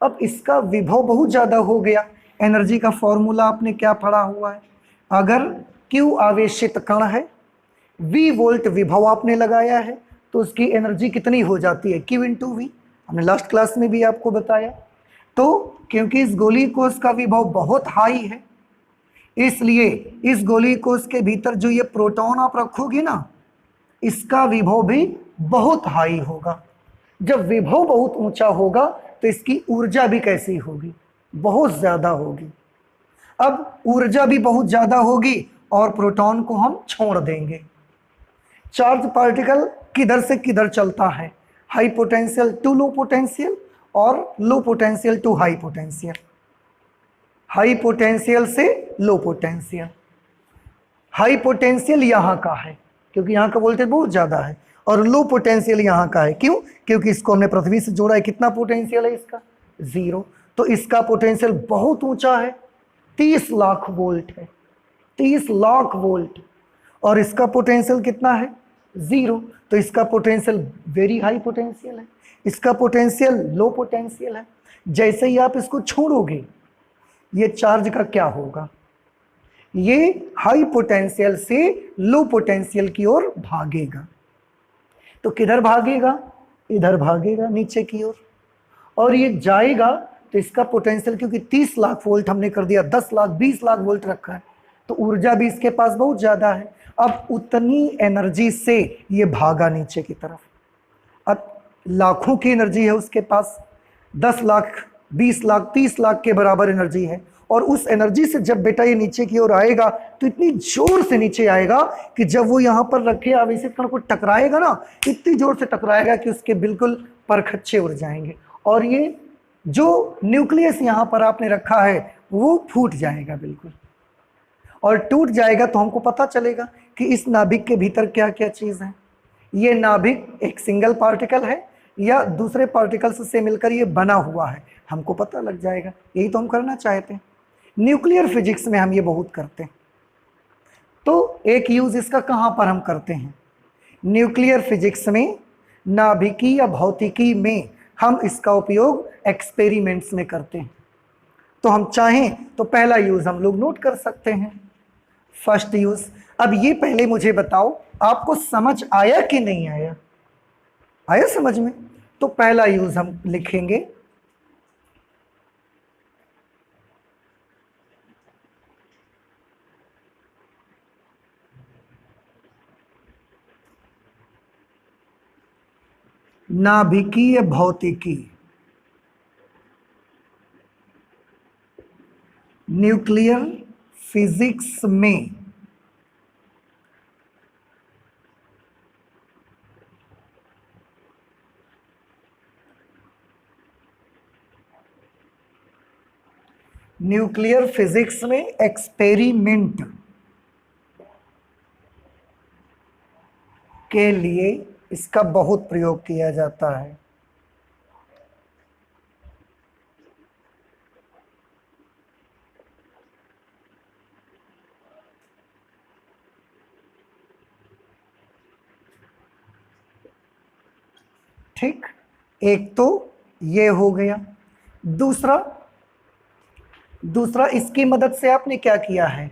अब इसका विभव बहुत ज़्यादा हो गया। एनर्जी का फॉर्मूला आपने क्या पढ़ा हुआ है, अगर Q आवेशित कण है, V वोल्ट विभव आपने लगाया है, तो उसकी एनर्जी कितनी हो जाती है, Q × V। हमने लास्ट क्लास में भी आपको बताया। तो क्योंकि इस गोली कोष का विभव बहुत हाई है, इसलिए इस गोली कोष के भीतर जो ये प्रोटॉन आप रखोगे ना, इसका विभव भी बहुत हाई होगा। जब विभव बहुत ऊंचा होगा तो इसकी ऊर्जा भी कैसी होगी, बहुत ज़्यादा होगी। अब ऊर्जा भी बहुत ज़्यादा होगी और प्रोटॉन को हम छोड़ देंगे। चार्ज पार्टिकल किधर से किधर चलता है, high potential to low potential और low potential to high potential, high potential से लो पोटेंशियल। हाई पोटेंशियल यहाँ का है क्योंकि यहाँ का वोल्टेज बहुत ज़्यादा है, और लो पोटेंशियल यहाँ का है। क्यों? क्योंकि इसको हमने पृथ्वी से जोड़ा है। कितना पोटेंशियल है इसका, 0। तो इसका पोटेंशियल बहुत ऊंचा है, 30 लाख वोल्ट है, 30 लाख वोल्ट। और इसका पोटेंशियल कितना है, 0। तो इसका पोटेंशियल वेरी हाई पोटेंशियल है, इसका पोटेंशियल लो पोटेंशियल है। जैसे ही आप इसको छोड़ोगे, ये चार्ज का क्या होगा, ये हाई पोटेंशियल से लो पोटेंशियल की ओर भागेगा। तो किधर भागेगा? इधर भागेगा नीचे की ओर। और ये जाएगा तो इसका पोटेंशियल, क्योंकि 30 लाख वोल्ट हमने कर दिया, 10 लाख 20 लाख वोल्ट रखा है, तो ऊर्जा भी इसके पास बहुत ज्यादा है। अब उतनी एनर्जी से ये भागा नीचे की तरफ। अब लाखों की एनर्जी है उसके पास, 10 लाख 20 लाख 30 लाख के बराबर एनर्जी है। और उस एनर्जी से जब बेटा ये नीचे की ओर आएगा तो इतनी जोर से नीचे आएगा कि जब वो यहां पर रखे आवेशित कण को टकराएगा ना, इतनी जोर से टकराएगा कि उसके बिल्कुल परखच्चे उड़ जाएंगे। और ये जो न्यूक्लियस यहां पर आपने रखा है वो फूट जाएगा बिल्कुल, और टूट जाएगा तो हमको पता चलेगा कि इस नाभिक के भीतर क्या क्या चीज है। ये नाभिक एक सिंगल पार्टिकल है या दूसरे पार्टिकल्स से मिलकर ये बना हुआ है, हमको पता लग जाएगा। यही तो हम करना चाहते हैं। न्यूक्लियर फिजिक्स में हम ये बहुत करते हैं। तो एक यूज इसका कहां पर हम करते हैं? न्यूक्लियर फिजिक्स में, नाभिकीय भौतिकी में हम इसका उपयोग एक्सपेरिमेंट्स में करते हैं। तो हम चाहें तो पहला यूज हम लोग नोट कर सकते हैं, फर्स्ट यूज। अब ये पहले मुझे बताओ, आपको समझ आया कि नहीं आया? आया समझ में? तो पहला यूज हम लिखेंगे, नाभिकीय भौतिकी, न्यूक्लियर फिजिक्स में न्यूक्लियर फिजिक्स में एक्सपेरिमेंट के लिए इसका बहुत प्रयोग किया जाता है। ठीक, एक तो ये हो गया। दूसरा इसकी मदद से आपने क्या किया है?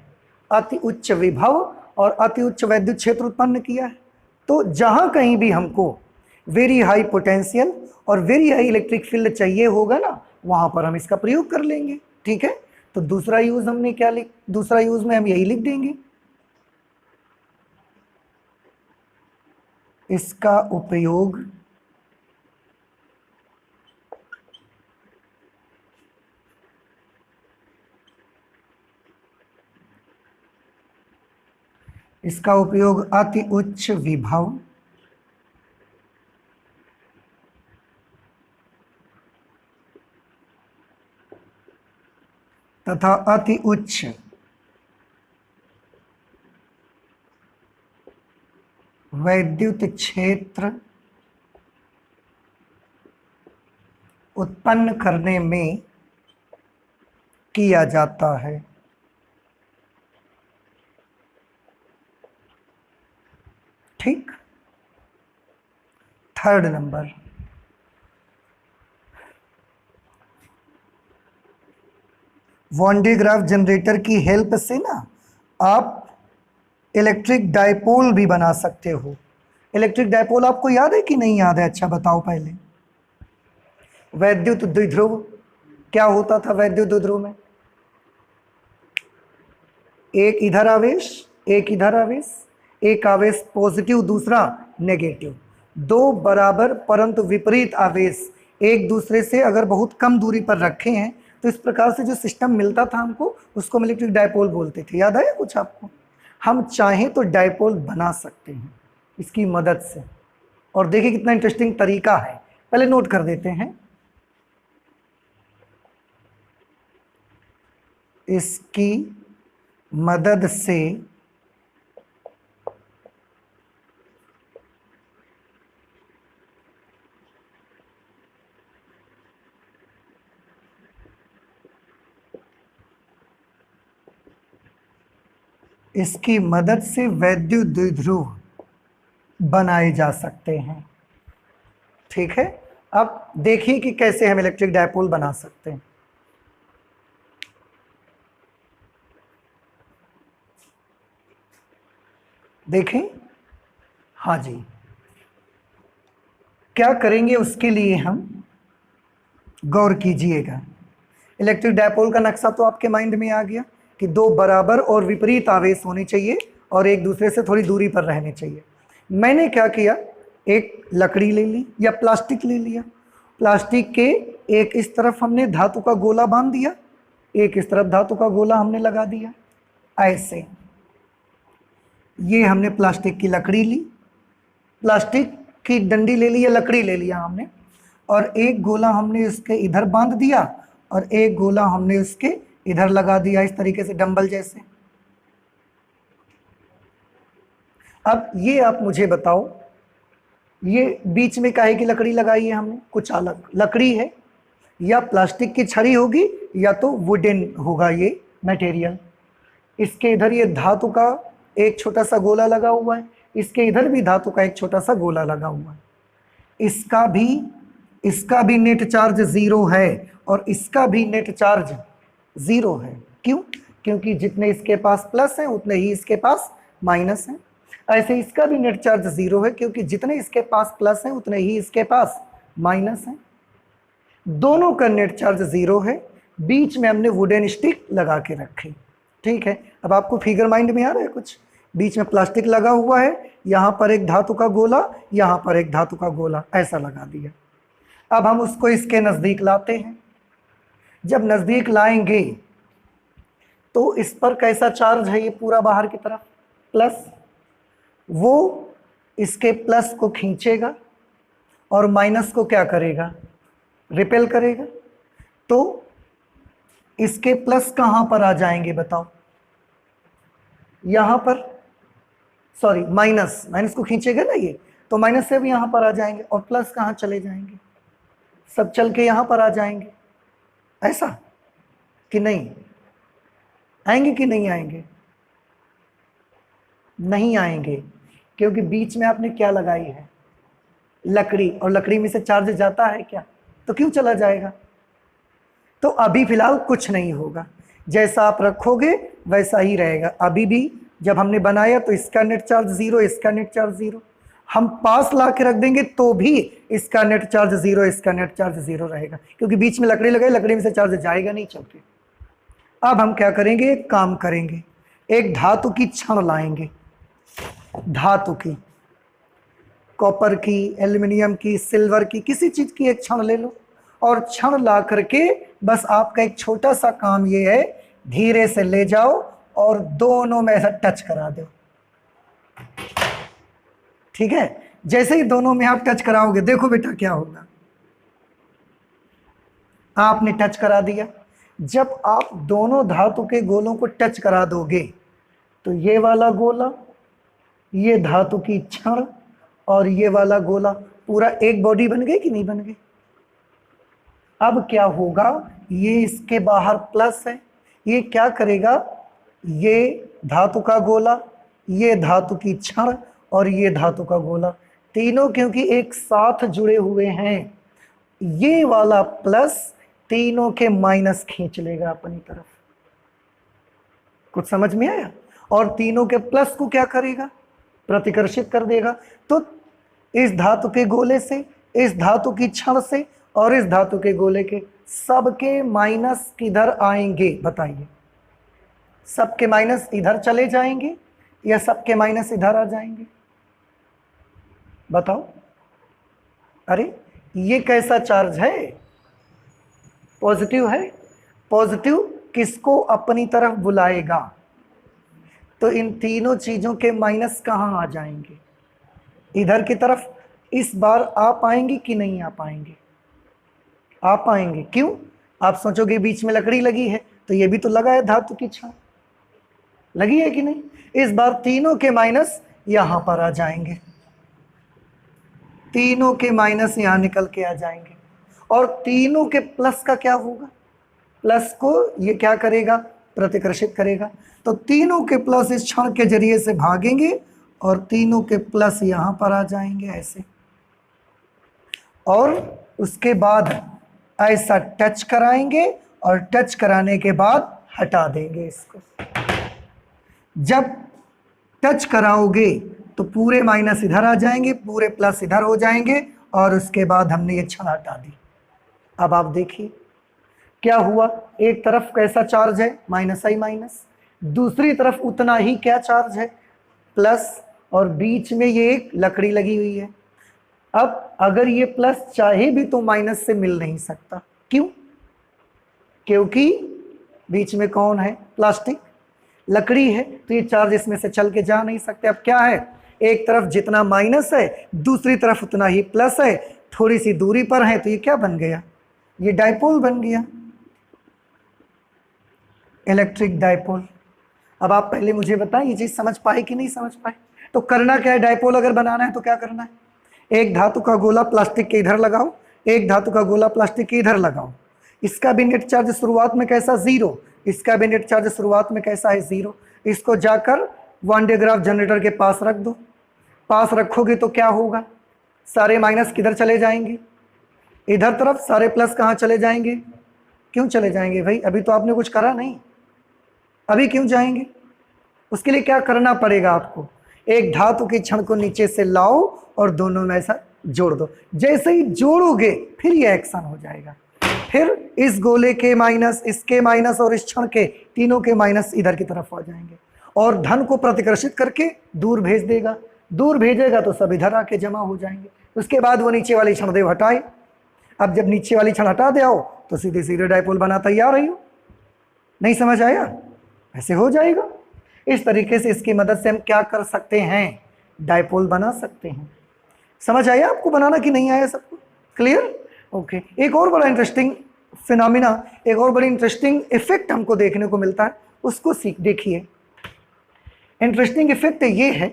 अति उच्च विभव और अति उच्च वैद्युत क्षेत्र उत्पन्न किया है। तो जहां कहीं भी हमको वेरी हाई पोटेंशियल और वेरी हाई इलेक्ट्रिक फील्ड चाहिए होगा ना, वहां पर हम इसका प्रयोग कर लेंगे। ठीक है, तो दूसरा यूज हमने क्या दूसरा यूज में हम यही लिख देंगे, इसका उपयोग अति उच्च विभव तथा अति उच्च वैद्युत क्षेत्र उत्पन्न करने में किया जाता है। ठीक, third number, Van de Graaff generator की हेल्प से ना आप इलेक्ट्रिक डायपोल भी बना सकते हो। इलेक्ट्रिक डायपोल आपको याद है कि नहीं याद है? अच्छा बताओ पहले। वैद्युत द्विध्रुव, क्या होता था वैद्युत द्विध्रुव में? एक इधर आवेश, एक इधर आवेश, एक आवेश पॉजिटिव दूसरा नेगेटिव, दो बराबर परंतु विपरीत आवेश एक दूसरे से अगर बहुत कम दूरी पर रखे हैं तो इस प्रकार से जो सिस्टम मिलता था हमको, उसको हम इलेक्ट्रिक डायपोल बोलते थे। याद आया कुछ आपको? हम चाहें तो डायपोल बना सकते हैं इसकी मदद से। और देखिए कितना इंटरेस्टिंग तरीका है, पहले नोट कर देते हैं। इसकी मदद से वैद्युत द्विध्रुव बनाए जा सकते हैं। ठीक है, अब देखिए कि कैसे हम इलेक्ट्रिक डायपोल बना सकते हैं। देखें, हाँ जी, क्या करेंगे उसके लिए हम गौर कीजिएगा। इलेक्ट्रिक डायपोल का नक्शा तो आपके माइंड में आ गया कि दो बराबर और विपरीत आवेश होने चाहिए और एक दूसरे से थोड़ी दूरी पर रहने चाहिए। मैंने क्या किया, एक लकड़ी ले ली या प्लास्टिक ले लिया, प्लास्टिक के एक इस तरफ हमने धातु का गोला बांध दिया, एक इस तरफ धातु का गोला हमने लगा दिया, ऐसे। ये हमने प्लास्टिक की लकड़ी ली, प्लास्टिक की डंडी ले ली या लकड़ी ले लिया हमने, और एक गोला हमने इसके इधर बांध दिया और एक गोला हमने इसके इधर लगा दिया, इस तरीके से डंबल जैसे। अब ये आप मुझे बताओ, ये बीच में काहे की लकड़ी लगाई है हमने, कुछ अलग लकड़ी है, या प्लास्टिक की छड़ी होगी या तो वुडन होगा ये मटेरियल। इसके इधर ये धातु का एक छोटा सा गोला लगा हुआ है, इसके इधर भी धातु का एक छोटा सा गोला लगा हुआ है। इसका भी नेट चार्ज 0 है और इसका भी नेट चार्ज 0 है। क्यों? क्योंकि जितने इसके पास प्लस हैं उतने ही इसके पास माइनस हैं। ऐसे इसका भी नेट चार्ज 0 है क्योंकि जितने इसके पास प्लस हैं उतने ही इसके पास माइनस हैं। दोनों का नेट चार्ज 0 है, बीच में हमने वुडन स्टिक लगा के रखी। ठीक है, अब आपको फिगर माइंड में आ रहा है कुछ? बीच में प्लास्टिक लगा हुआ है, यहाँ पर एक धातु का गोला, यहाँ पर एक धातु का गोला, ऐसा लगा दिया। अब हम उसको इसके नज़दीक लाते हैं। जब नज़दीक लाएंगे तो इस पर कैसा चार्ज है, ये पूरा बाहर की तरफ प्लस, वो इसके प्लस को खींचेगा और माइनस को क्या करेगा, रिपेल करेगा। तो इसके प्लस कहाँ पर आ जाएंगे बताओ, यहाँ पर, सॉरी माइनस को खींचेगा ना ये, तो माइनस से भी यहाँ पर आ जाएंगे और प्लस कहाँ चले जाएंगे, सब चल के यहाँ पर आ जाएंगे। ऐसा कि नहीं आएंगे, कि नहीं आएंगे? नहीं आएंगे, क्योंकि बीच में आपने क्या लगाई है, लकड़ी, और लकड़ी में से चार्ज जाता है क्या, तो क्यों चला जाएगा? तो अभी फिलहाल कुछ नहीं होगा, जैसा आप रखोगे वैसा ही रहेगा। अभी भी जब हमने बनाया तो इसका नेट चार्ज 0, इसका नेट चार्ज 0, हम पास ला के रख देंगे तो भी इसका नेट चार्ज 0, इसका नेट चार्ज 0 रहेगा, क्योंकि बीच में लकड़ी लगाई, लकड़ी में से चार्ज जाएगा नहीं चल के। अब हम क्या करेंगे, एक काम करेंगे, एक धातु की छड़ लाएंगे, धातु की, कॉपर की, एल्युमिनियम की, सिल्वर की, किसी चीज की एक छड़ ले लो और छड़ ला करके बस आपका एक छोटा सा काम ये है, धीरे से ले जाओ और दोनों में ऐसा टच करा दो। ठीक है, जैसे ही दोनों में आप टच कराओगे, देखो बेटा क्या होगा। आपने टच करा दिया, जब आप दोनों धातु के गोलों को टच करा दोगे तो ये वाला गोला, ये धातु की छड़ और ये वाला गोला पूरा एक बॉडी बन गई कि नहीं बन गई? अब क्या होगा, ये इसके बाहर प्लस है, ये क्या करेगा, ये धातु का गोला, ये धातु की छड़ और ये धातु का गोला, तीनों क्योंकि एक साथ जुड़े हुए हैं, ये वाला प्लस तीनों के माइनस खींच लेगा अपनी तरफ। कुछ समझ में आया? और तीनों के प्लस को क्या करेगा, प्रतिकर्षित कर देगा। तो इस धातु के गोले से, इस धातु की छड़ से और इस धातु के गोले के सबके माइनस किधर आएंगे बताइए? सबके माइनस इधर चले जाएंगे या सबके माइनस इधर आ जाएंगे? बताओ। अरे ये कैसा चार्ज है, पॉजिटिव है। पॉजिटिव किसको अपनी तरफ बुलाएगा? तो इन तीनों चीजों के माइनस कहाँ आ जाएंगे? इधर की तरफ। इस बार आ पाएंगे कि नहीं आ पाएंगे? आ पाएंगे। क्यों? आप सोचोगे बीच में लकड़ी लगी है, तो ये भी तो लगा है, धातु की छड़ लगी है कि नहीं? इस बार तीनों के माइनस यहां पर आ जाएंगे, तीनों के माइनस यहां निकल के आ जाएंगे। और तीनों के प्लस का क्या होगा? प्लस को ये क्या करेगा? प्रतिकर्षित करेगा। तो तीनों के प्लस इस क्षण के जरिए से भागेंगे और तीनों के प्लस यहां पर आ जाएंगे ऐसे, और उसके बाद ऐसा टच कराएंगे और टच कराने के बाद हटा देंगे इसको। जब टच कराओगे तो पूरे माइनस इधर आ जाएंगे, पूरे प्लस इधर हो जाएंगे, और उसके बाद हमने ये क्षण हटा दी। अब आप देखिए क्या हुआ, एक तरफ कैसा चार्ज है माइनस आई माइनस, दूसरी तरफ उतना ही क्या चार्ज है प्लस, और बीच में ये एक लकड़ी लगी हुई है। अब अगर ये प्लस चाहे भी तो माइनस से मिल नहीं सकता, क्यों? क्योंकि बीच में कौन है? प्लास्टिक, लकड़ी है, तो ये चार्ज इसमें से चल के जा नहीं सकते। अब क्या है, एक तरफ जितना माइनस है दूसरी तरफ उतना ही प्लस है, थोड़ी सी दूरी पर है, तो ये क्या बन गया? ये डाइपोल बन गया, इलेक्ट्रिक डाइपोल। अब आप पहले मुझे बताएं ये चीज समझ पाए कि नहीं समझ पाए? तो करना क्या है, डाइपोल अगर बनाना है तो क्या करना है? एक धातु का गोला प्लास्टिक के इधर लगाओ, एक धातु का गोला प्लास्टिक के इधर लगाओ। इसका भी नेट चार्ज शुरुआत में कैसा? जीरो। इसका भी नेट चार्ज शुरुआत में कैसा है? जीरो। इसको जाकर वन डे ग्राफ जनरेटर के पास रख दो। पास रखोगे तो क्या होगा? सारे माइनस किधर चले जाएंगे? इधर तरफ। सारे प्लस कहाँ चले जाएंगे? क्यों चले जाएंगे भाई? अभी तो आपने कुछ करा नहीं, अभी क्यों जाएंगे? उसके लिए क्या करना पड़ेगा आपको? एक धातु की छड़ को नीचे से लाओ और दोनों में ऐसा जोड़ दो। जैसे ही जोड़ोगे फिर ये एक्शन हो जाएगा, फिर इस गोले के माइनस, इसके माइनस और इस क्षण के तीनों के माइनस इधर की तरफ आ जाएंगे, और धन को प्रतिकर्षित करके दूर भेज देगा। दूर भेजेगा तो सब इधर आके जमा हो जाएंगे। उसके बाद वो नीचे वाली क्षणदेव हटाए। अब जब नीचे वाली क्षण हटा दे आओ तो सीधे सीधे डाइपोल बना तैयार है। नहीं समझ आया? ऐसे हो जाएगा। इस तरीके से इसकी मदद से हम क्या कर सकते हैं? डाइपोल बना सकते हैं। समझ आया आपको बनाना कि नहीं आया सबको? क्लियर? ओके। एक और बड़ा इंटरेस्टिंग फिनोमिना, एक और बड़ी इंटरेस्टिंग इफेक्ट हमको देखने को मिलता है, उसको देखिए। इंटरेस्टिंग इफेक्ट ये है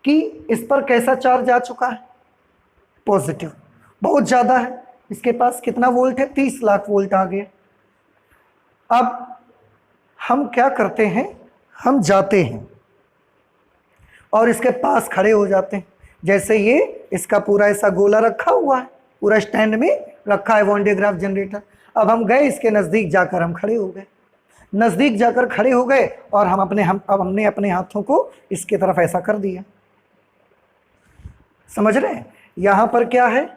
कि इस पर कैसा चार्ज आ चुका है? पॉजिटिव, बहुत ज़्यादा है। इसके पास कितना वोल्ट है? 30 लाख वोल्ट आ गया। अब हम क्या करते हैं, हम जाते हैं और इसके पास खड़े हो जाते हैं। जैसे ये इसका पूरा ऐसा गोला रखा हुआ है, पूरा स्टैंड में रखा है वन डे ग्राफ जनरेटर। अब हम गए इसके नज़दीक, जाकर हम खड़े हो गए। नज़दीक जाकर खड़े हो गए और अब हमने अपने हाथों को इसके तरफ ऐसा कर दिया। समझ रहे हैं? यहाँ पर क्या है,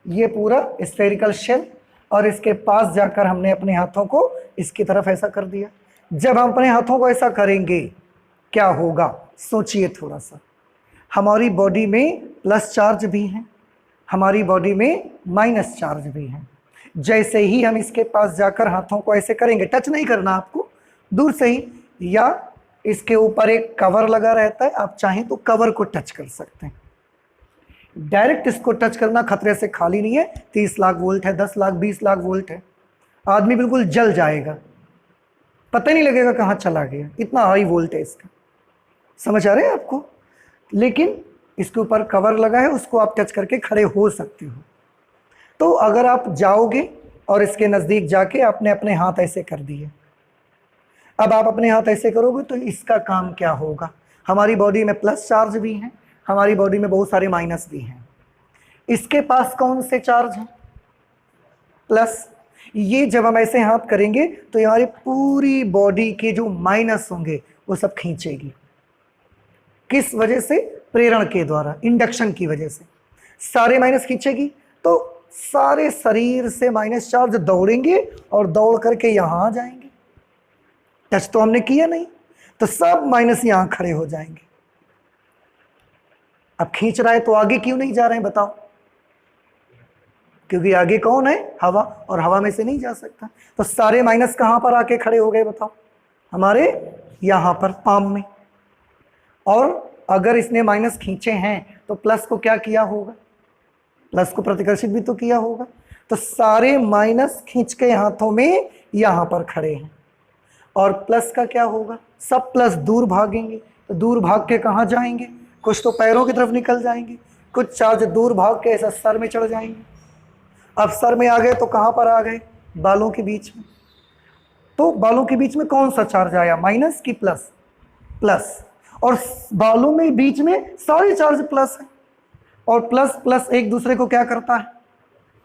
ये पूरा स्फेरिकल शेल, और इसके पास जाकर हमने अपने हाथों को इसकी तरफ ऐसा कर दिया। जब हम अपने हाथों को ऐसा करेंगे क्या होगा? सोचिए थोड़ा सा। हमारी बॉडी में प्लस चार्ज भी है, हमारी बॉडी में माइनस चार्ज भी है। जैसे ही हम इसके पास जाकर हाथों को ऐसे करेंगे, टच नहीं करना आपको, दूर से ही, या इसके ऊपर एक कवर लगा रहता है, आप चाहें तो कवर को टच कर सकते हैं। डायरेक्ट इसको टच करना खतरे से खाली नहीं है। 30 लाख वोल्ट है, 10 लाख, 20 लाख वोल्ट है, आदमी बिल्कुल जल जाएगा, पता नहीं लगेगा कहाँ चला गया, इतना हाई वोल्ट है इसका। समझ आ रहे हैं आपको? लेकिन इसके ऊपर कवर लगा है, उसको आप टच करके खड़े हो सकते हो। तो अगर आप जाओगे और इसके नज़दीक जाके आपने अपने हाथ ऐसे कर दिए, अब आप अपने हाथ ऐसे करोगे तो इसका काम क्या होगा? हमारी बॉडी में प्लस चार्ज भी है, हमारी बॉडी में बहुत सारे माइनस भी हैं। इसके पास कौन से चार्ज हैं? प्लस। ये जब हम ऐसे हाथ करेंगे तो हमारी पूरी बॉडी के जो माइनस होंगे वो सब खींचेगी। किस वजह से? प्रेरण के द्वारा, इंडक्शन की वजह से सारे माइनस खींचेगी, तो सारे शरीर से माइनस चार्ज दौड़ेंगे और दौड़ करके यहाँ आ जाएंगे। टच तो हमने किया नहीं, तो सब माइनस यहाँ खड़े हो जाएंगे। अब खींच रहा है तो आगे क्यों नहीं जा रहे हैं बताओ? क्योंकि आगे कौन है? हवा, और हवा में से नहीं जा सकता। तो सारे माइनस कहां पर आके खड़े हो गए बताओ? हमारे यहां पर पाम में। और अगर इसने माइनस खींचे हैं तो प्लस को क्या किया होगा? प्लस को प्रतिकर्षित भी तो किया होगा। तो सारे माइनस खींच के हाथों में यहां पर खड़े हैं, और प्लस का क्या होगा? सब प्लस दूर भागेंगे। तो दूर भाग के कहां जाएंगे? कुछ तो पैरों की तरफ निकल जाएंगे, कुछ चार्ज दूर भाग के ऐसा सर में चढ़ जाएंगे। अब सर में आ गए तो कहां पर आ गए? बालों के बीच में। तो बालों के बीच में कौन सा चार्ज आया? माइनस की प्लस? प्लस। और बालों में बीच में सारे चार्ज प्लस है, और प्लस प्लस एक दूसरे को क्या करता है?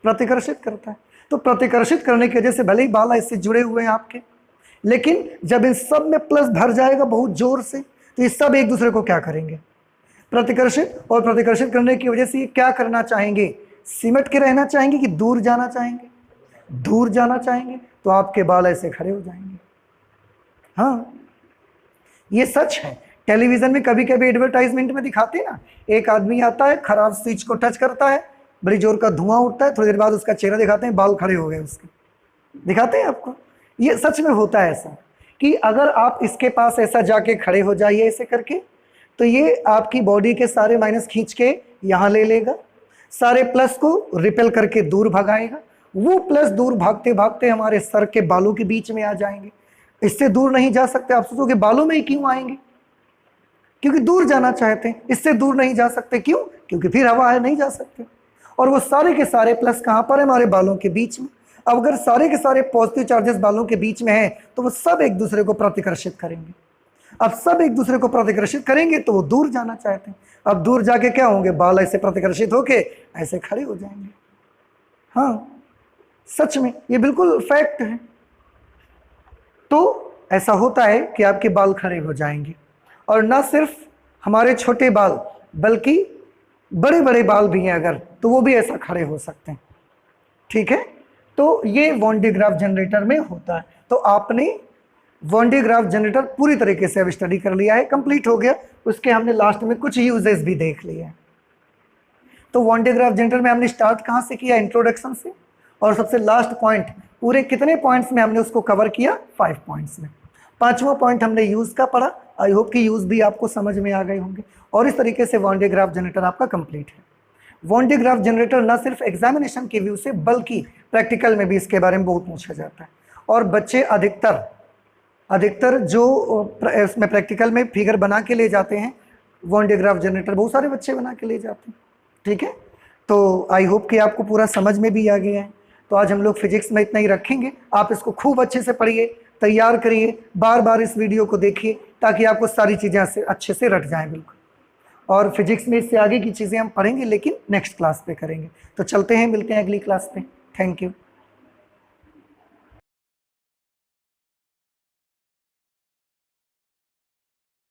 प्रतिकर्षित करता है। तो प्रतिकर्षित करने की वजह से भले ही बाल इससे जुड़े हुए हैं आपके, लेकिन जब इन सब में प्लस भर जाएगा बहुत जोर से, तो ये सब एक दूसरे को क्या करेंगे, प्रतिकर्षित, और प्रतिकर्षित करने की वजह से ये क्या करना चाहेंगे, सिमट के रहना चाहेंगे कि दूर जाना चाहेंगे, दूर जाना चाहेंगे, तो आपके बाल ऐसे खड़े हो जाएंगे। हाँ, ये सच है। टेलीविजन में कभी कभी एडवर्टाइजमेंट में दिखाते हैं ना, एक आदमी आता है, खराब स्विच को टच करता है, बड़ी जोर का धुआं उठता है, थोड़ी देर बाद उसका चेहरा दिखाते हैं, बाल खड़े हो गए उसके, दिखाते हैं आपको। ये सच में होता है ऐसा कि अगर आप इसके पास ऐसा जाके खड़े हो जाइए ऐसे करके, तो ये आपकी बॉडी के सारे माइनस खींच के यहाँ ले लेगा, सारे प्लस को रिपेल करके दूर भगाएगा, वो प्लस दूर भागते भागते हमारे सर के बालों के बीच में आ जाएंगे। इससे दूर नहीं जा सकते। आप सोचोगे बालों में ही क्यों आएंगे, क्योंकि दूर जाना चाहते हैं। इससे दूर नहीं जा सकते, क्यों, क्योंकि फिर हवा है, नहीं जा सकते। और वो सारे के सारे प्लस कहाँ पर है, हमारे बालों के बीच में। अब अगर सारे के सारे पॉजिटिव चार्जेस बालों के बीच में हैं, तो वो सब एक दूसरे को प्रतिकर्षित करेंगे। अब सब एक दूसरे को प्रतिकर्षित करेंगे तो वो दूर जाना चाहते हैं। अब दूर जाके क्या होंगे, बाल ऐसे प्रतिकर्षित होके ऐसे खड़े हो जाएंगे। हाँ, सच में ये बिल्कुल फैक्ट है। तो ऐसा होता है कि आपके बाल खड़े हो जाएंगे, और ना सिर्फ हमारे छोटे बाल बल्कि बड़े बड़े बाल भी हैं अगर, तो वो भी ऐसा खड़े हो सकते हैं। ठीक है, तो ये वॉन डे ग्राफ जनरेटर में होता है। तो आपने वॉन डे ग्राफ जनरेटर पूरी तरीके से अब स्टडी कर लिया है, कंप्लीट हो गया। उसके हमने लास्ट में कुछ यूजेस भी देख लिए हैं। तो वॉन डे ग्राफ जनरेटर में हमने स्टार्ट कहाँ से किया, इंट्रोडक्शन से, और सबसे लास्ट पॉइंट, पूरे कितने पॉइंट्स में हमने उसको कवर किया, 5 पॉइंट्स में। 5वां पॉइंट हमने यूज का पढ़ा। आई होप कि यूज भी आपको समझ में आ गए होंगे, और इस तरीके से वॉन डे ग्राफ जनरेटर आपका कंप्लीट है। वॉन डे ग्राफ जनरेटर न सिर्फ एग्जामिनेशन के व्यू से बल्कि प्रैक्टिकल में भी इसके बारे में बहुत पूछा जाता है। और बच्चे अधिकतर जो इसमें प्रैक्टिकल में फिगर बना के ले जाते हैं, वॉन डे ग्राफ जनरेटर बहुत सारे बच्चे बना के ले जाते हैं। ठीक है, तो आई होप कि आपको पूरा समझ में भी आ गया है। तो आज हम लोग फिजिक्स में इतना ही रखेंगे। आप इसको खूब अच्छे से पढ़िए, तैयार करिए, बार बार इस वीडियो को देखिए, ताकि आपको सारी चीज़ें अच्छे से रट जाएं बिल्कुल। और फिजिक्स में इससे आगे की चीज़ें हम पढ़ेंगे, लेकिन नेक्स्ट क्लास पे करेंगे। तो चलते हैं, मिलते हैं अगली क्लास पे। Thank you.